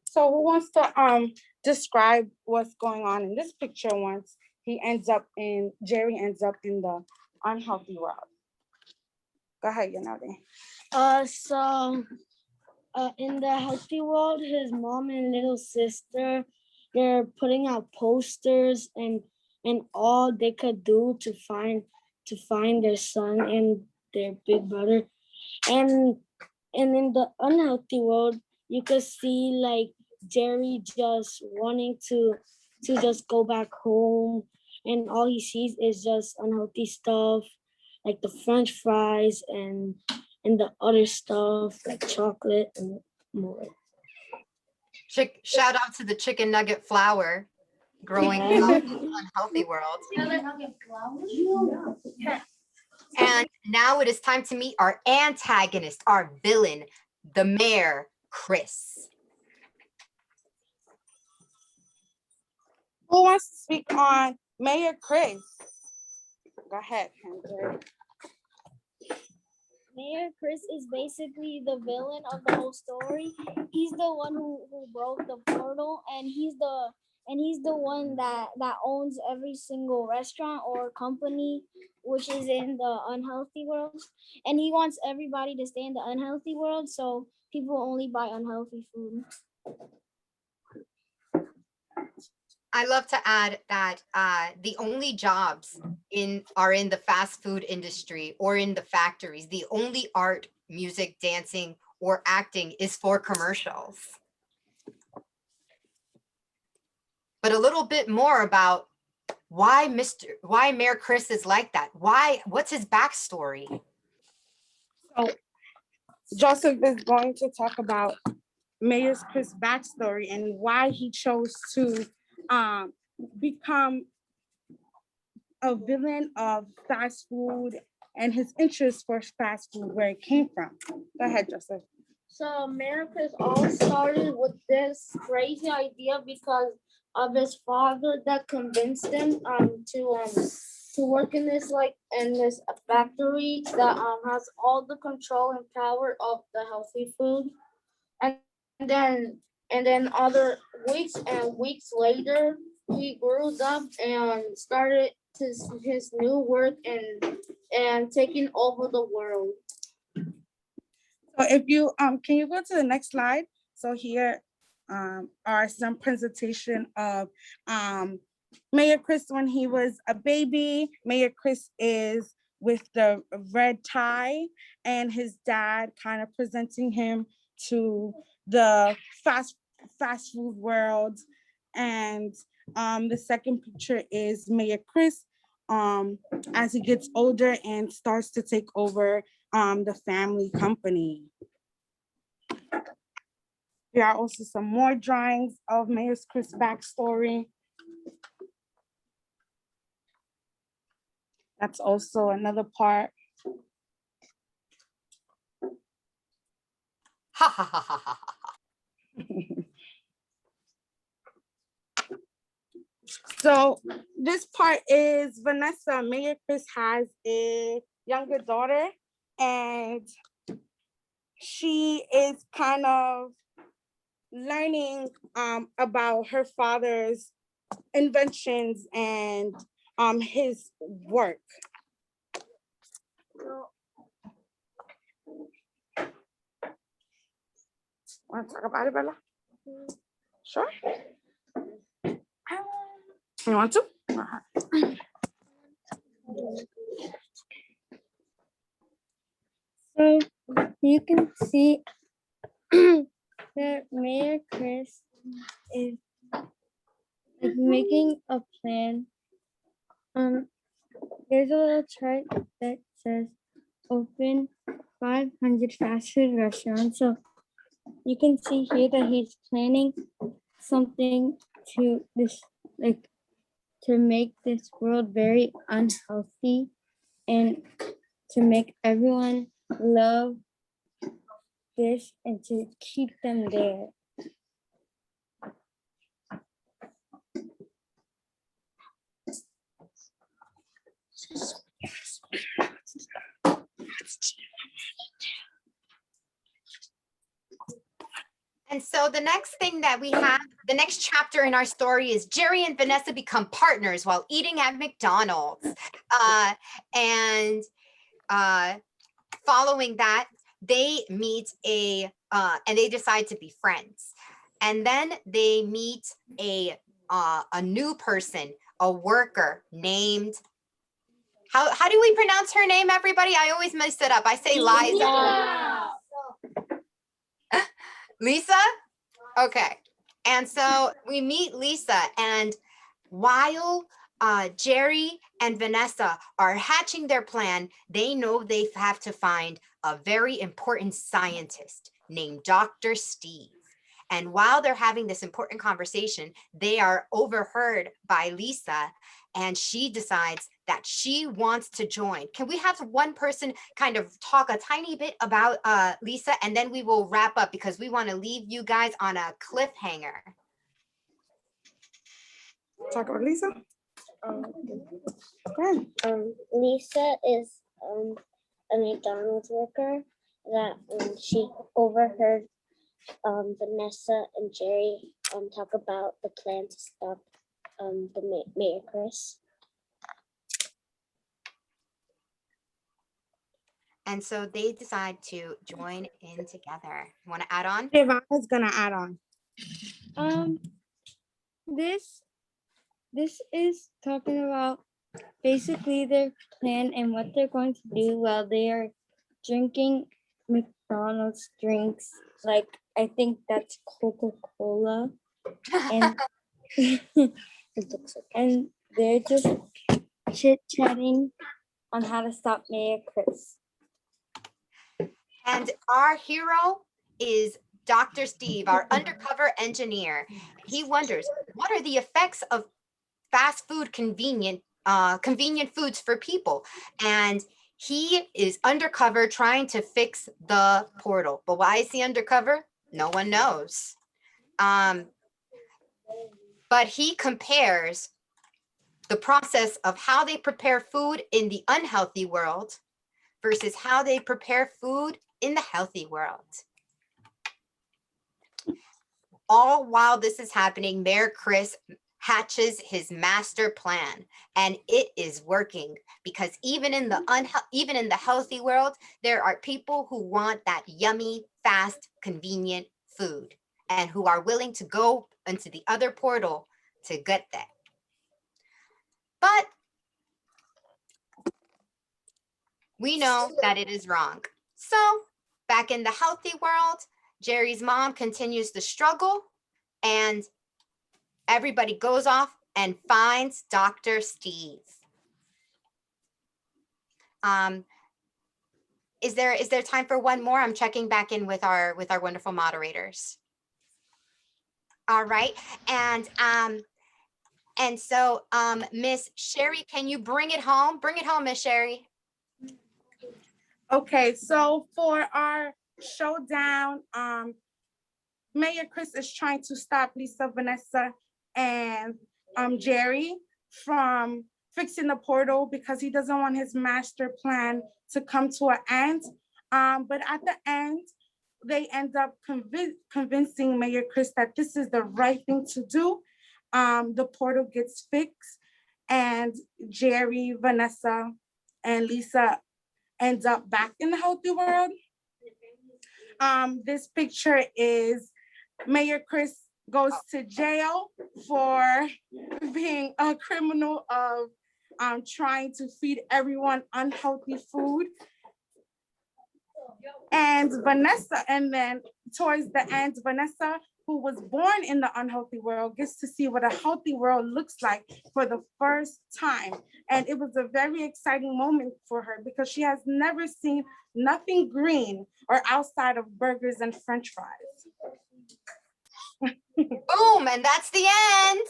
So who wants to describe what's going on in this picture once Jerry ends up in the unhealthy world? Go ahead, Yanode. In the healthy world, his mom and little sister, they're putting out posters and all they could do to find their son and their big brother. And in the unhealthy world, you could see like Jerry just wanting to just go back home, and all he sees is just unhealthy stuff like the French fries and the other stuff like chocolate and more. Shout out to the chicken nugget flour growing up in the unhealthy world. And now it is time to meet our antagonist, our villain, the mayor, Chris. Who wants to speak on Mayor Chris? Go ahead, Andrew. Mayor Chris is basically the villain of the whole story. He's the one who broke the portal, and he's the one that owns every single restaurant or company which is in the unhealthy world. And he wants everybody to stay in the unhealthy world, so people only buy unhealthy food. I love to add that the only jobs are in the fast food industry or in the factories. The only art, music, dancing, or acting is for commercials. but a little bit more about why Mayor Chris is like that. What's his backstory? So Joseph is going to talk about Mayor Chris' backstory and why he chose to become a villain of fast food and his interest for fast food, where it came from. Go ahead, Joseph. So Mayor Chris all started with this crazy idea because of his father that convinced him to work in this factory that has all the control and power of the healthy food. And then other weeks later, he grew up and started his new work and taking over the world. So if you can you go to the next slide? So here are some presentation of Mayor Chris when he was a baby. Mayor Chris is with the red tie and his dad kind of presenting him to the fast food world. And the second picture is Mayor Chris as he gets older and starts to take over the family company. There are also some more drawings of Mayor Chris' backstory. That's also another part. Ha ha ha ha ha. So this part is Vanessa. Mayor Chris has a younger daughter, and she is kind of learning about her father's inventions and his work. Want to talk about it, Bella? Sure. You want to? So you can see that Mayor Chris is making a plan. There's a little chart that says open 500 fast food restaurants. So you can see here that he's planning something to make this world very unhealthy and to make everyone love this and to keep them there. And so the next thing that we have, the next chapter in our story is Jerry and Vanessa become partners while eating at McDonald's. Following that, they meet and they decide to be friends. And then they meet a new person, a worker named, how do we pronounce her name, everybody? I always mess it up. I say Liza. Lisa? Okay. And so we meet Lisa, and while Jerry and Vanessa are hatching their plan, they know they have to find a very important scientist named Dr. Steve. And while they're having this important conversation, they are overheard by Lisa, and she decides that she wants to join. Can we have one person kind of talk a tiny bit about Lisa, and then we will wrap up because we want to leave you guys on a cliffhanger. Talk about Lisa. Lisa is a McDonald's worker that she overheard Vanessa and Jerry talk about the plan to stop the Mayor Chris. And so they decide to join in together. You want to add on? Ivana's gonna add on. This is talking about basically their plan and what they're going to do while they are drinking McDonald's drinks. Like, I think that's Coca-Cola. And And they're just chit-chatting on how to stop Mayor Chris. And our hero is Dr. Steve, our undercover engineer. He wonders, what are the effects of fast food convenient foods for people? And he is undercover trying to fix the portal. But why is he undercover? No one knows. But he compares the process of how they prepare food in the unhealthy world versus how they prepare food in the healthy world. All while this is happening, Mayor Chris hatches his master plan, and it is working, because even in the healthy world, there are people who want that yummy, fast, convenient food, and who are willing to go into the other portal to get that. But we know that it is wrong. So back in the healthy world, Jerry's mom continues the struggle, and everybody goes off and finds Dr. Steve. Is there time for one more? I'm checking back in with our wonderful moderators. All right, and so Miss Sherry, can you bring it home? Bring it home, Miss Sherry. Okay, so for our showdown, Mayor Chris is trying to stop Lisa, Vanessa, and Jerry from fixing the portal because he doesn't want his master plan to come to an end. But at the end, they end up convincing Mayor Chris that this is the right thing to do. The portal gets fixed, and Jerry, Vanessa, and Lisa ends up back in the healthy world. This picture is Mayor Chris goes to jail for being a criminal of trying to feed everyone unhealthy food. And Vanessa, and then towards the end, Vanessa, who was born in the unhealthy world, gets to see what a healthy world looks like for the first time. And it was a very exciting moment for her because she has never seen nothing green or outside of burgers and French fries. Boom, and that's the end.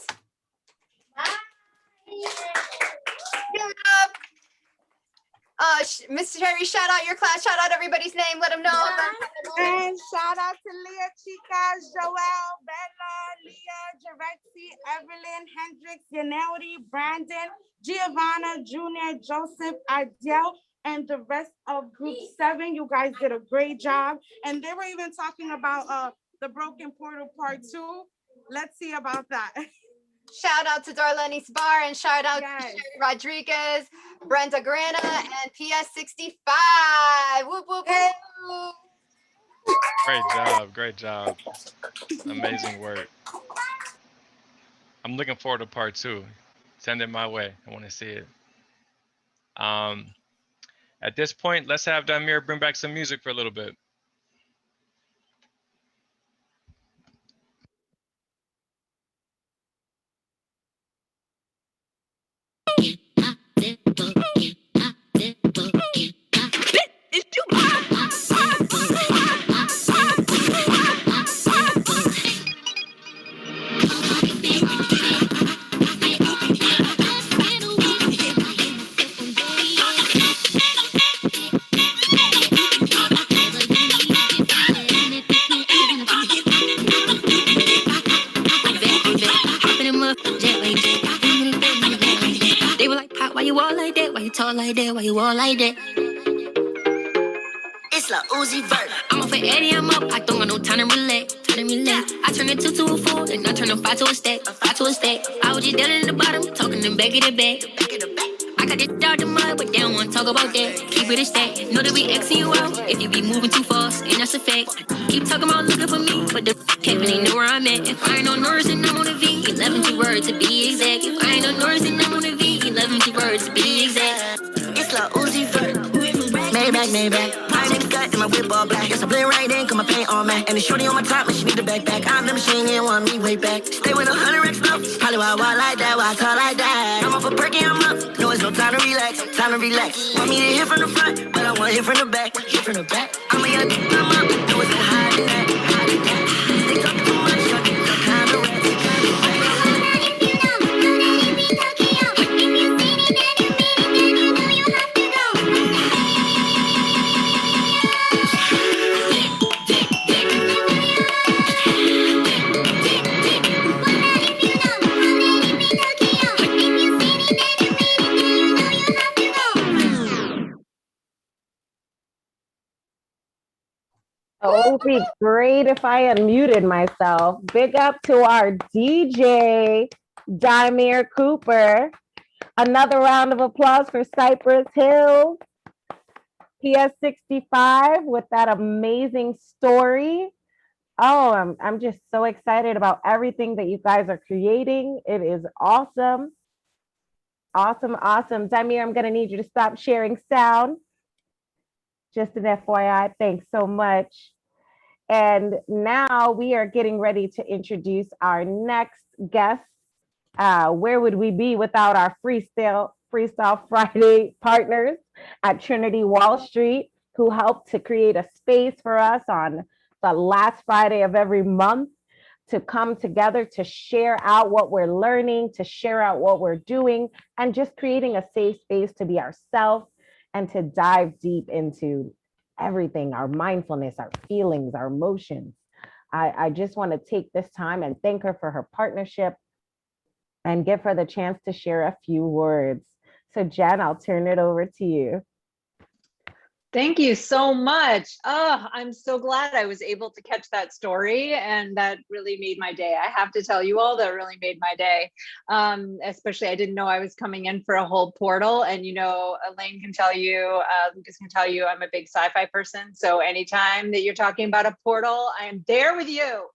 Give it up. Mr. Terry, shout out your class, shout out everybody's name, let them know. And shout out to Leah, Chica, Joelle, Bella, Leah, Javexi, Evelyn, Hendricks, Yanelli, Brandon, Giovanna, Junior, Joseph, Adele, and the rest of group 7. You guys did a great job. And they were even talking about the Broken Portal Part 2. Let's see about that. Shout out to Darlene Sbar, and shout out to Sherry Rodriguez, Brenda Grana, and PS65. Whoop, whoop, whoop. Great job. Amazing work. I'm looking forward to part 2. Send it my way. I want to see it. At this point, let's have Damir bring back some music for a little bit. They were like, Pop, why you all like that? Why you talk like that? Why you all like that? It's like Uzi Vert. I'm up for Eddie, I'm up. I don't got no time to relax. I turn a 2 to a 4, and I turn a 5 to a stack. I was just down in the bottom, talking them back of the back. I got this out the mud, but they don't want to talk about that. Keep it a stack. Know that we Xing you out if you be moving too fast, and that's a fact. Keep talking about looking for me, but the can't really know where I'm at. If I ain't on Norris, then I'm on a V. 11 to words to be exact. If I ain't on Norris, then I'm on a V. 11 to words to be exact. It's like Uzi Vert. Maybach. My nigga got in my whip all all black. Guess I blend right in, cause my paint all matte. And the shorty on my top, but she need a backpack. I remember she didn't want me way back. Stay with 100 racks up. Probably why I walk like that, why I talk like that. I'm off a perky, I'm up. No, it's no time to relax, time to relax. Want me to hit from the front, but I want to hit from the back. Hit from the back. I'm a young, I'm up. No, it's no hiding that, hiding that. They talk too much, y'all get no kind of rest. Oh, it would be great if I unmuted myself. Big up to our DJ, Dimir Cooper. Another round of applause for Cypress Hills, PS65 with that amazing story. Oh, I'm just so excited about everything that you guys are creating. It is awesome. Awesome, awesome. Dimir, I'm gonna need you to stop sharing sound. Just an FYI, thanks so much. And now we are getting ready to introduce our next guest. Where would we be without our Freestyle Friday partners at Trinity Wall Street, who helped to create a space for us on the last Friday of every month to come together to share out what we're learning, to share out what we're doing, and just creating a safe space to be ourselves and to dive deep into everything, our mindfulness, our feelings, our emotions. I just want to take this time and thank her for her partnership and give her the chance to share a few words. So Jen, I'll turn it over to you. Thank you so much. Oh, I'm so glad I was able to catch that story, and that really made my day. I have to tell you all, that really made my day. Especially, I didn't know I was coming in for a whole portal, and you know, Elaine can tell you, Lucas can tell you, I'm a big sci-fi person. So anytime that you're talking about a portal, I am there with you.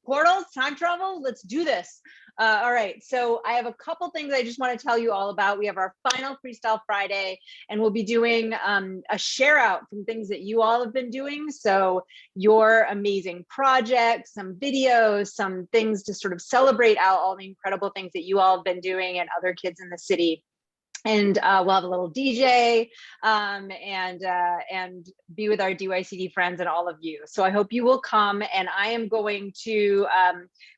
Portals, time travel, let's do this. All right, so I have a couple things I just want to tell you all about. We have our final Freestyle Friday, and we'll be doing a share out from things that you all have been doing. So your amazing projects, some videos, some things to sort of celebrate out all the incredible things that you all have been doing and other kids in the city. And we'll have a little DJ and be with our DYCD friends and all of you. So I hope you will come, and I am going to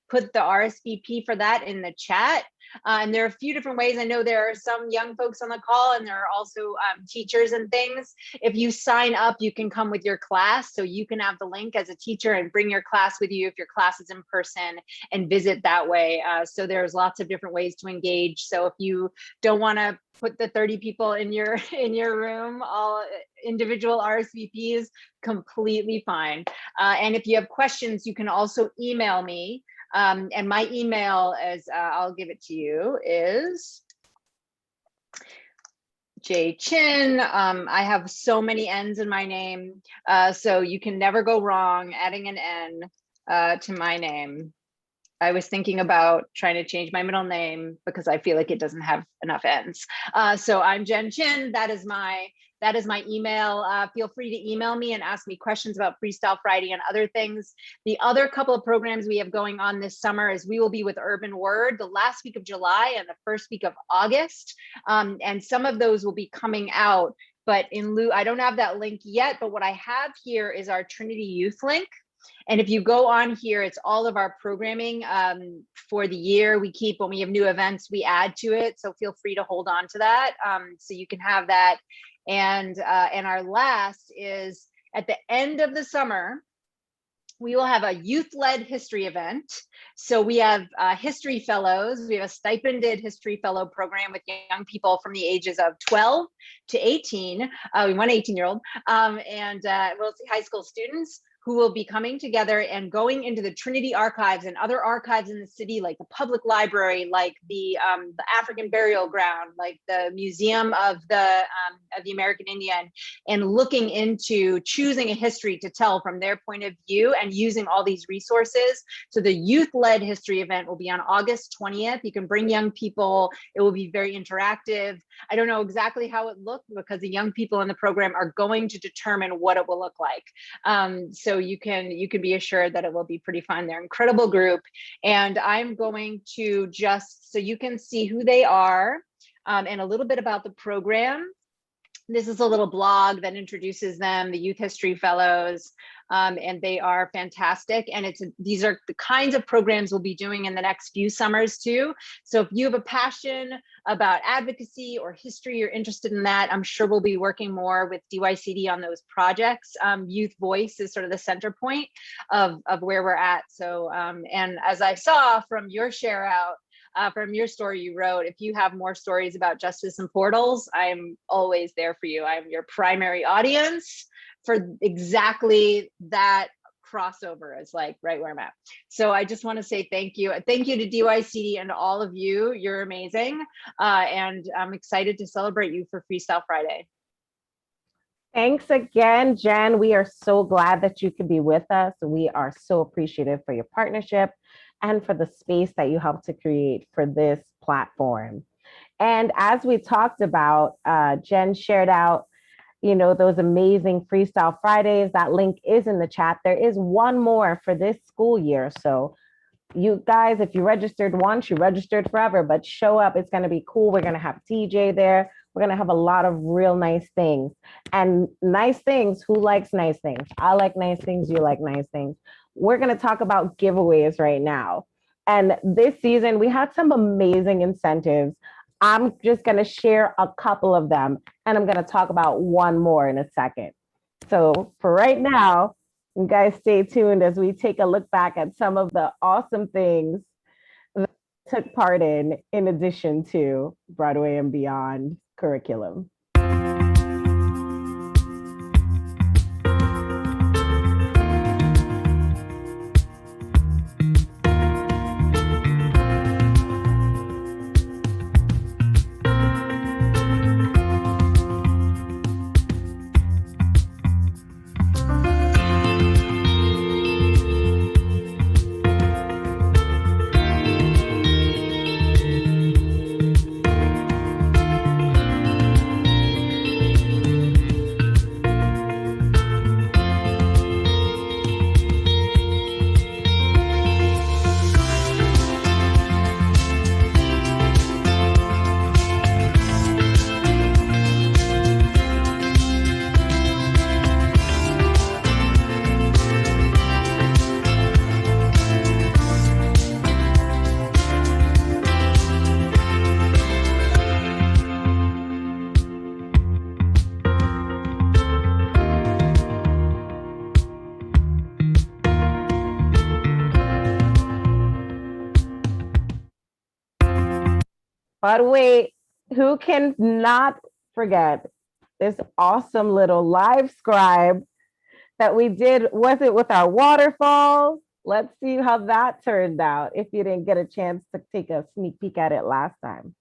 put the RSVP for that in the chat. And there are a few different ways. I know there are some young folks on the call, and there are also teachers and things. If you sign up, you can come with your class. So you can have the link as a teacher and bring your class with you if your class is in person, and visit that way. So there's lots of different ways to engage. So if you don't want to put the 30 people in your room, all individual RSVPs, completely fine. And if you have questions, you can also email me. And my email is, I'll give it to you, is J Chin. I have so many N's in my name, so you can never go wrong adding an N to my name. I was thinking about trying to change my middle name because I feel like it doesn't have enough N's. So I'm Jen Chin. That is my email. Feel free to email me and ask me questions about Freestyle Friday and other things. The other couple of programs we have going on this summer is we will be with Urban Word the last week of July and the first week of August. And some of those will be coming out, but in lieu, I don't have that link yet, but what I have here is our Trinity Youth link. And if you go on here, it's all of our programming for the year. We keep, when we have new events, we add to it. So feel free to hold on to that. So you can have that. And our last is at the end of the summer, we will have a youth-led history event. So we have history fellows. We have a stipended history fellow program with young people from the ages of 12 to 18. We want 18-year-old, and we'll see high school students. who will be coming together and going into the Trinity archives and other archives in the city, like the public library, like the African burial ground, like the Museum of the American Indian, and looking into choosing a history to tell from their point of view and using all these resources. So the youth-led history event will be on August 20th. You can bring young people. It will be very interactive. I don't know exactly how it looked because the young people in the program are going to determine what it will look like. So you can be assured that it will be pretty fun. They're an incredible group. And I'm going to just, so you can see who they are and a little bit about the program. This is a little blog that introduces them, the Youth History Fellows, and they are fantastic. And these are the kinds of programs we'll be doing in the next few summers too. So if you have a passion about advocacy or history, you're interested in that, I'm sure we'll be working more with DYCD on those projects. Youth Voice is sort of the center point of where we're at. So, and as I saw from your share out, from your story you wrote, if you have more stories about justice and portals, I'm always there for you. I'm your primary audience for exactly that crossover. Is like right where I'm at. So I just want to say thank you. Thank you to DYCD and to all of you. You're amazing. And I'm excited to celebrate you for Freestyle Friday. Thanks again, Jen. We are so glad that you could be with us. We are so appreciative for your partnership and for the space that you helped to create for this platform. And as we talked about, Jen shared out, those amazing Freestyle Fridays. That link is in the chat. There is one more for this school year. So you guys, if you registered once, you registered forever, but show up. It's going to be cool. We're going to have TJ there. We're going to have a lot of real nice things. And nice things, who likes nice things? I like nice things. You like nice things. We're going to talk about giveaways right now. And this season, we had some amazing incentives. I'm just going to share a couple of them, and I'm going to talk about one more in a second. So for right now, you guys stay tuned as we take a look back at some of the awesome things that I took part in addition to Broadway and Beyond curriculum. But wait, who can not forget this awesome little live scribe that we did? Was it with our waterfalls? Let's see how that turned out if you didn't get a chance to take a sneak peek at it last time.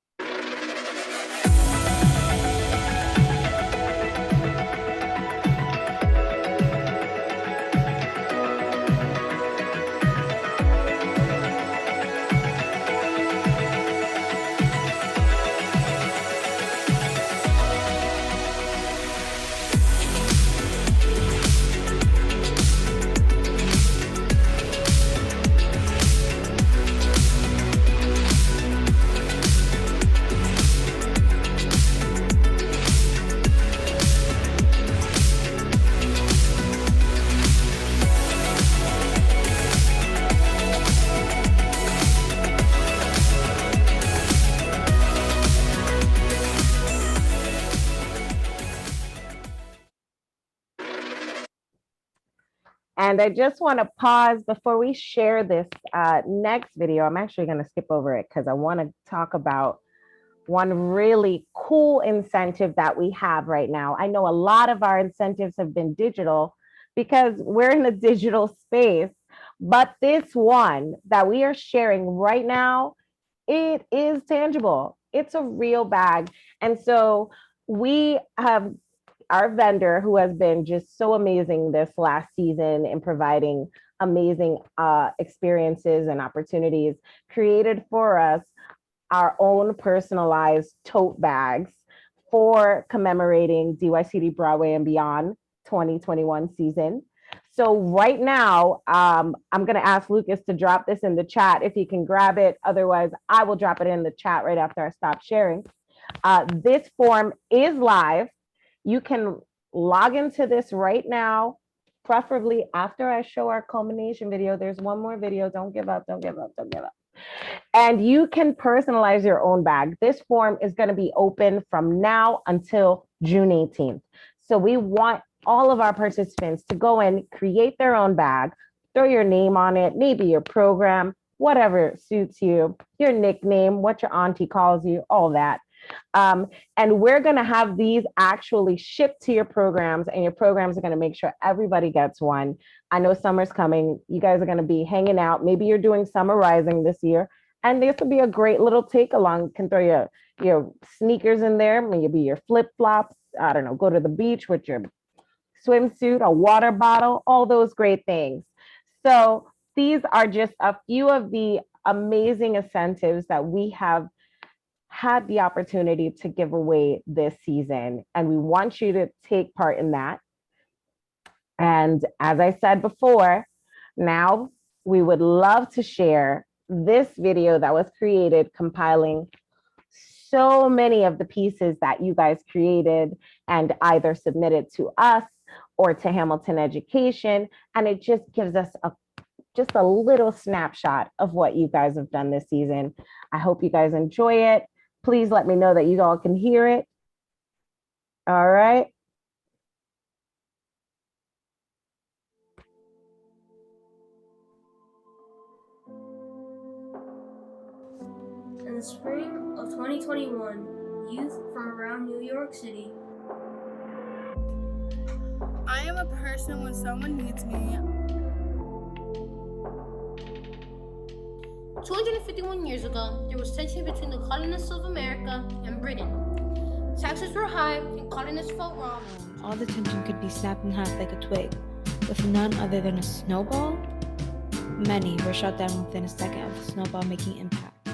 And I just want to pause before we share this next video. I'm actually going to skip over it because I want to talk about one really cool incentive that we have right now. I know a lot of our incentives have been digital because we're in a digital space. But this one that we are sharing right now, it is tangible. It's a real bag. And so we have our vendor who has been just so amazing this last season in providing amazing experiences and opportunities, created for us our own personalized tote bags for commemorating DYCD Broadway and Beyond 2021 season. So right now, I'm going to ask Lucas to drop this in the chat if he can grab it. Otherwise, I will drop it in the chat right after I stop sharing. This form is live. You can log into this right now, preferably after I show our culmination video. There's one more video. Don't give up, don't give up, don't give up. And you can personalize your own bag. This form is going to be open from now until June 18th. So we want all of our participants to go and create their own bag, throw your name on it, maybe your program, whatever suits you, your nickname, what your auntie calls you, all that. And we're going to have these actually shipped to your programs, and your programs are going to make sure everybody gets one. I know summer's coming. You guys are going to be hanging out. Maybe you're doing summer rising this year, and this will be a great little take along. You can throw your sneakers in there, maybe your flip flops. I don't know, go to the beach with your swimsuit, a water bottle, all those great things. So these are just a few of the amazing incentives that we have had the opportunity to give away this season, and we want you to take part in that. And as I said before, now we would love to share this video that was created compiling so many of the pieces that you guys created and either submitted to us or to Hamilton Education. And it just gives us just a little snapshot of what you guys have done this season. I hope you guys enjoy it. Please let me know that you all can hear it. All right. In the spring of 2021, youth from around New York City. I am a person when someone needs me. 251 years ago, there was tension between the colonists of America and Britain. Taxes were high and colonists felt wrong. All the tension could be snapped in half like a twig, with none other than a snowball. Many were shot down within a second of the snowball making impact.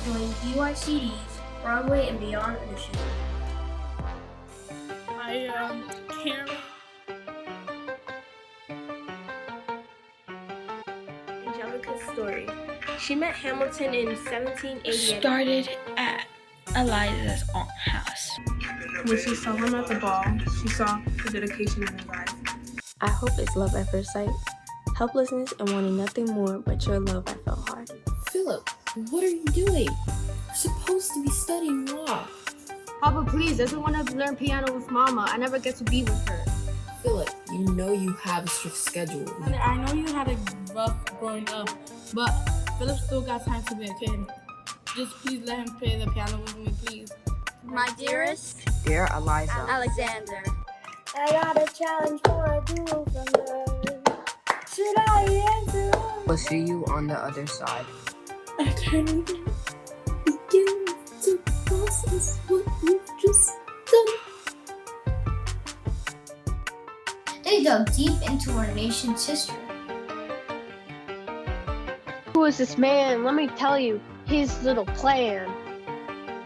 Join DYCD's Broadway and Beyond initiative. I can't. Angelica's story. She met Hamilton in 1788. Started at Eliza's aunt's house. When she saw him at the ball, she saw the dedication in his eyes. I hope it's love at first sight. Helplessness and wanting nothing more but your love, I felt hard. Philip, what are you doing? You're supposed to be studying law. Papa, please, I just want to learn piano with Mama. I never get to be with her. Philip, you know you have a strict schedule. I know you had a rough growing up, but Philip still got time to be a kid. Just please let him play the piano with me, please. My dearest. Dear Eliza. Alexander. I got a challenge for a duel from her. Should I answer? We'll see you on the other side. I can't even begin to process what you've just done. They dug deep into our nation's history. Who is this man? Let me tell you his little plan.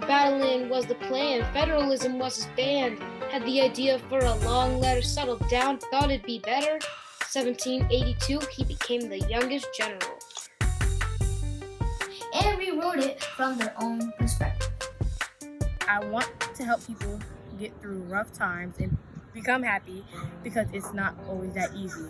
Battling was the plan. Federalism was his band. Had the idea for a long letter settled down. Thought it'd be better. 1782, he became the youngest general. And rewrote it from their own perspective. I want to help people get through rough times and become happy because it's not always that easy.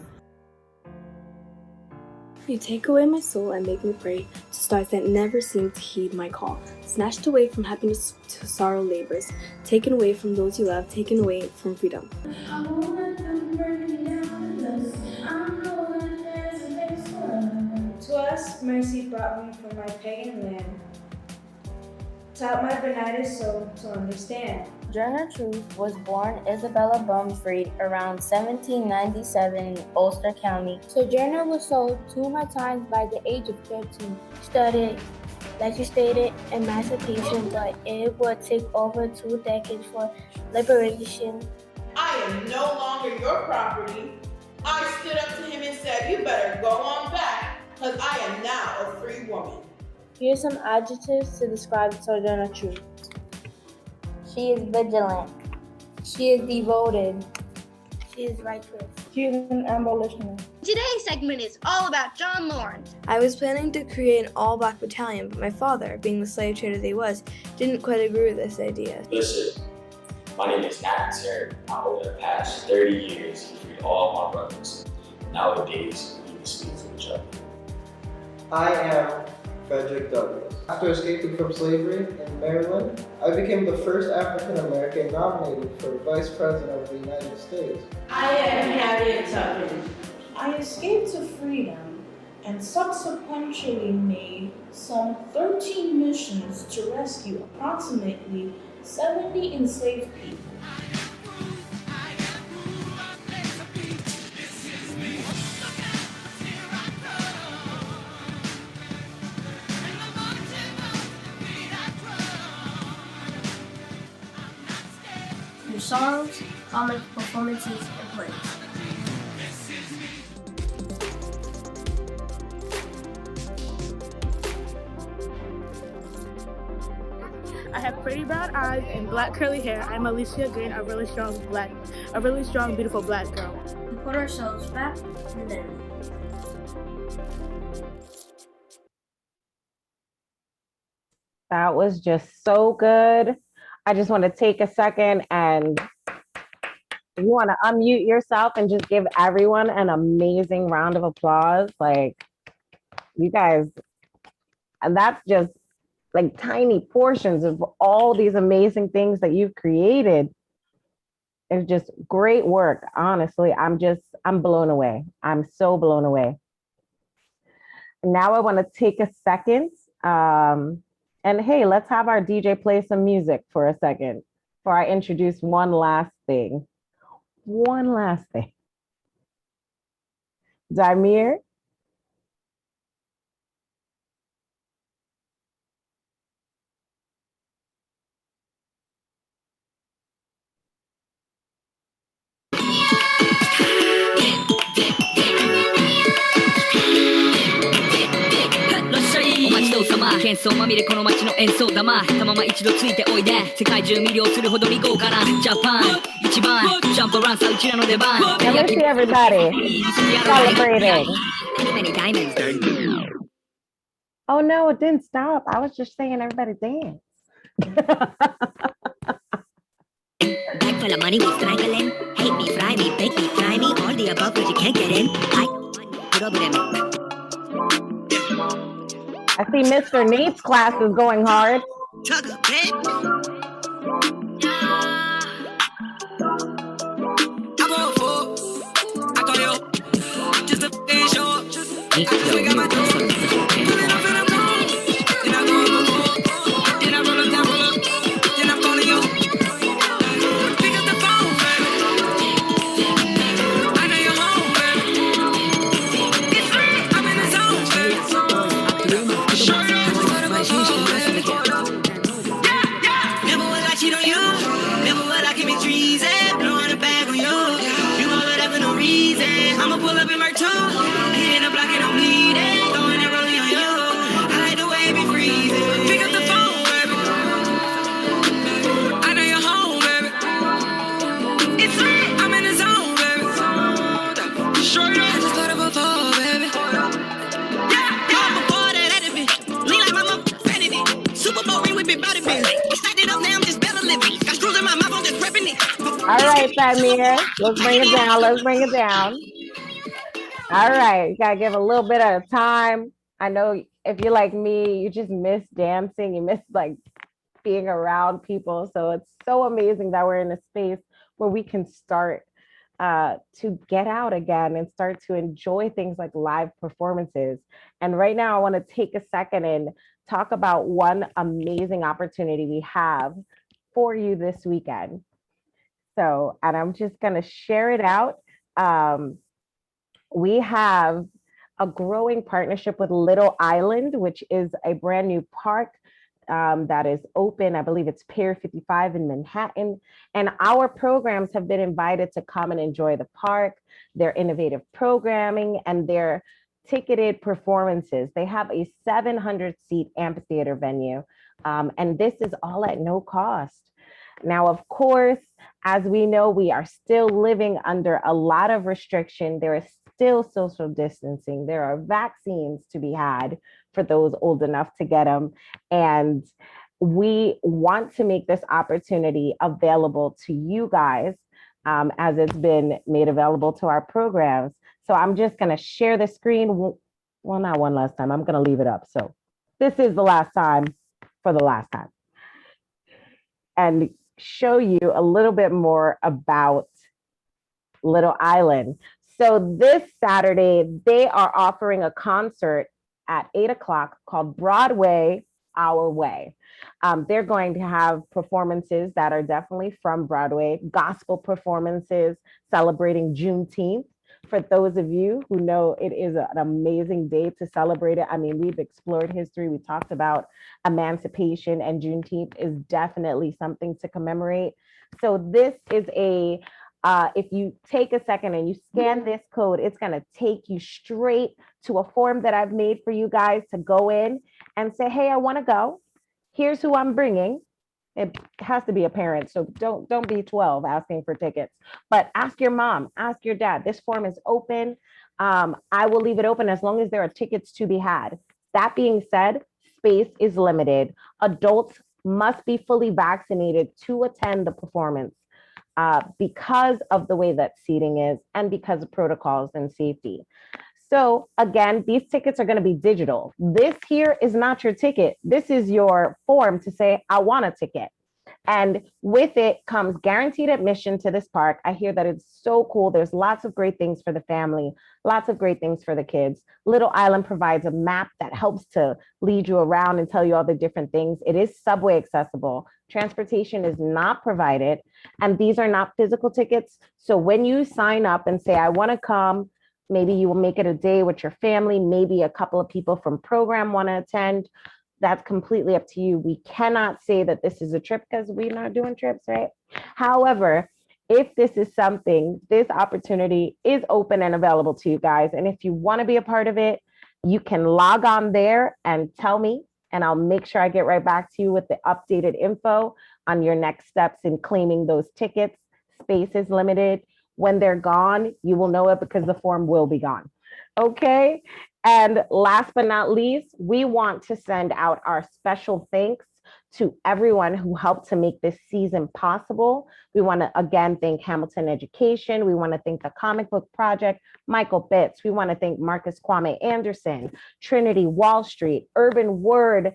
You take away my soul and make me pray to stars that never seem to heed my call. Snatched away from happiness to sorrow labors. Taken away from those you love. Taken away from freedom. To us, mercy brought me from my pagan land. taught my bonitis so to understand. Joanna Truth was born Isabella Bumfried around 1797 in Ulster County. Sojourner was sold 2 more times by the age of 13. Studied legislated emancipation, but it would take over 2 decades for liberation. I am no longer your property. I stood up to him and said, you better go on back, because I am now a free woman. Here's some adjectives to describe Sojourner Truth. She is vigilant. She is devoted. She is righteous. She is an abolitionist. Today's segment is all about John Lawrence. I was planning to create an all-black battalion, but my father, being the slave trader that he was, didn't quite agree with this idea. Listen, my name is Nat Terry. Over the past 30 years, he freed all my brothers. Nowadays, we need to speak for each other. I am Frederick Douglass. After escaping from slavery in Maryland, I became the first African American nominated for Vice President of the United States. I am Harriet Tubman. I escaped to freedom and subsequently made some 13 missions to rescue approximately 70 enslaved people. Through songs, comic performances, and plays. I have pretty brown eyes and black curly hair. I'm Alicia Green, a really strong, beautiful black girl. We put ourselves back and then. That was just so good. I just want to take a second and if you want to unmute yourself and just give everyone an amazing round of applause. Like, you guys, and that's just like tiny portions of all these amazing things that you've created. It's just great work. Honestly, I'm blown away. I'm so blown away. Now I want to take a second. And hey, let's have our DJ play some music for a second before I introduce one last thing. One last thing. Damir? Let me see everybody celebrating. Many diamonds. Oh no, it didn't stop. I was just saying everybody dance. Bag full of money, we strike a limb. Hate me, fry me, bake me, try me. All the above, but you can't get in. I see Mr. Nate's class is going hard. All right, Samir, let's bring it down. Let's bring it down. All right, you gotta give a little bit of time. I know if you're like me, you just miss dancing. You miss like being around people. So it's so amazing that we're in a space where we can start to get out again and start to enjoy things like live performances. And right now, I want to take a second and talk about one amazing opportunity we have for you this weekend. So, and I'm just going to share it out. We have a growing partnership with Little Island, which is a brand new park that is open. I believe it's Pier 55 in Manhattan. And our programs have been invited to come and enjoy the park, their innovative programming, and their ticketed performances. They have a 700-seat amphitheater venue, and this is all at no cost. Now, of course, as we know, we are still living under a lot of restriction. There is still social distancing. There are vaccines to be had for those old enough to get them. And we want to make this opportunity available to you guys as it's been made available to our programs. So I'm just going to share the screen. Well, not one last time. I'm going to leave it up. So this is the last time for the last time. And show you a little bit more about Little Island. So this Saturday, they are offering a concert at 8 o'clock called Broadway, Our Way. They're going to have performances that are definitely from Broadway, gospel performances celebrating Juneteenth. For those of you who know, it is an amazing day to celebrate it. I mean, we've explored history. We talked about emancipation, and Juneteenth is definitely something to commemorate. So this is a, if you take a second and you scan this code, it's going to take you straight to a form that I've made for you guys to go in and say, hey, I want to go. Here's who I'm bringing. It has to be a parent, so don't be 12 asking for tickets, but ask your mom, ask your dad. This form is open. I will leave it open as long as there are tickets to be had. That being said, space is limited. Adults must be fully vaccinated to attend the performance because of the way that seating is and because of protocols and safety. So again, these tickets are going to be digital. This here is not your ticket. This is your form to say, I want a ticket. And with it comes guaranteed admission to this park. I hear that it's so cool. There's lots of great things for the family, lots of great things for the kids. Little Island provides a map that helps to lead you around and tell you all the different things. It is subway accessible. Transportation is not provided, and these are not physical tickets. So when you sign up and say, I want to come, maybe you will make it a day with your family. Maybe a couple of people from program want to attend. That's completely up to you. We cannot say that this is a trip because we're not doing trips, right? However, if this is something, this opportunity is open and available to you guys. And if you want to be a part of it, you can log on there and tell me, and I'll make sure I get right back to you with the updated info on your next steps in claiming those tickets. Space is limited. When they're gone, you will know it because the form will be gone. Okay. And last but not least, we want to send out our special thanks to everyone who helped to make this season possible. We want to again thank Hamilton Education. We want to thank the Comic Book Project, Michael Bitts. We want to thank Marcus Kwame Anderson, Trinity Wall Street, Urban Word,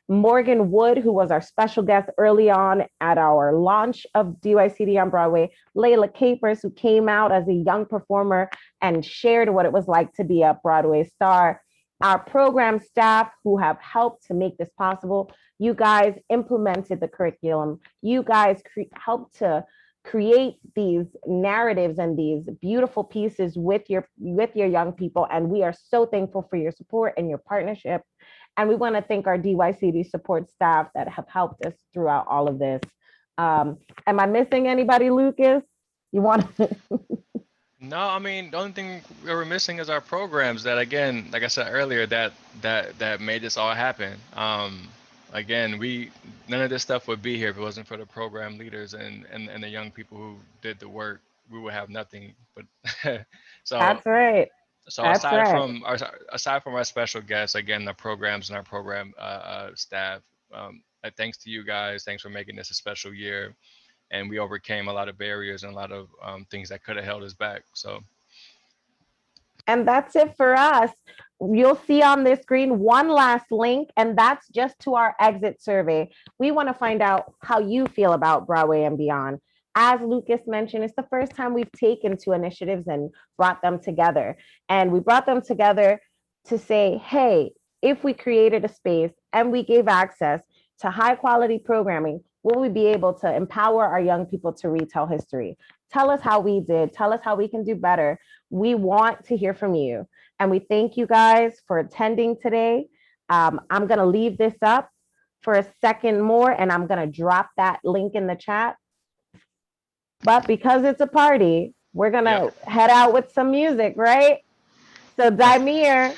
Morgan Wood, who was our special guest early on at our launch of DYCD on Broadway, Layla Capers, who came out as a young performer and shared what it was like to be a Broadway star. Our program staff who have helped to make this possible. You guys implemented the curriculum. You guys helped to create these narratives and these beautiful pieces with your young people. And we are so thankful for your support and your partnership. And we want to thank our DYCD support staff that have helped us throughout all of this. Am I missing anybody, Lucas? You want to? No, I mean, the only thing we were missing is our programs that, again, like I said earlier, that made this all happen. Again, none of this stuff would be here if it wasn't for the program leaders and the young people who did the work. We would have nothing. But so that's right. So that's aside right. from our special guests, again, the programs and our program staff, thanks to you guys. Thanks for making this a special year. And we overcame a lot of barriers and a lot of things that could have held us back. So. And that's it for us. You'll see on this screen one last link, and that's just to our exit survey. We want to find out how you feel about Broadway and beyond. as Lucas mentioned, it's the first time we've taken two initiatives and brought them together. And we brought them together to say, hey, if we created a space and we gave access to high quality programming, will we be able to empower our young people to retell history? Tell us how we did. Tell us how we can do better. We want to hear from you. And we thank you guys for attending today. I'm going to leave this up for a second more, and I'm going to drop that link in the chat. But because it's a party, we're going to head out with some music, right? So Daimir,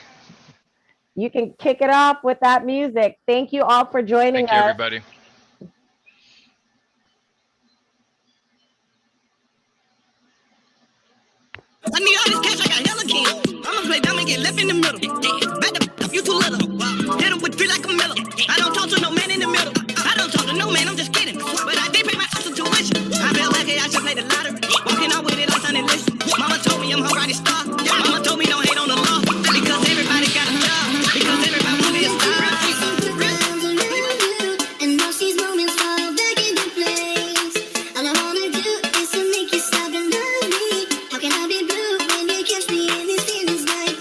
you can kick it off with that music. Thank you all for joining us. Thank you, everybody. I need all this cash, I got hella king. I'ma play dumb and get left in the middle. Back up, you too little. Hit him with three like a miller. I don't talk to no man in the middle. I don't talk to no man, I'm just kidding. But I did pay my sister tuition. I feel lucky I should play the lottery. Walking out with it like Sunday listen. Mama told me I'm her rising star. Mama told me don't hate on the law. Because everybody got a job. Because everybody wanna be a star. And watch these moments fall back into place. All I wanna do is to make you stop and love me. How can I be blue when you catch me in these feelings like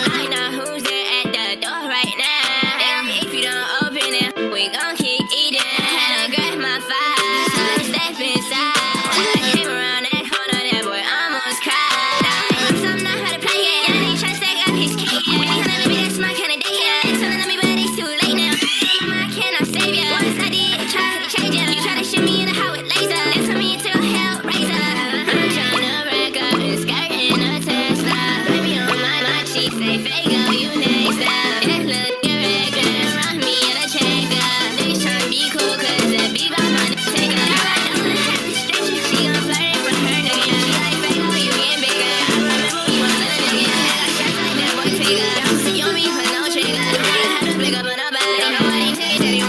I know who's there at the door right now. If you don't open it, we gon' keep eating. Had to grab my five, step inside. When I came around that corner, that boy almost cried. So I'm not how to play it. Yeah, they try to stack up his cake. Yeah, maybe that's my kind of day. Yeah, it's telling me, but it's too late now. Mama, I cannot save ya. Once I did, try to change ya. You try to shoot me in the heart with laser. That turned me into a hellraiser. I'm trying to rack up and skirt in a Tesla. Baby on my cheek, say fake girl, you next up. That look irregular, run me in a checker. Niggas tryna be cool, cause that be by my take her. Girl, I don't have to stretch you. She gon' flirt in front of her nigga. She like fake girl, you getting bigger. I remember we was little nigga. I got strapped like that boy Tigger. Don't see on me for no trigger. I had to pick up on nobody. Nobody take it,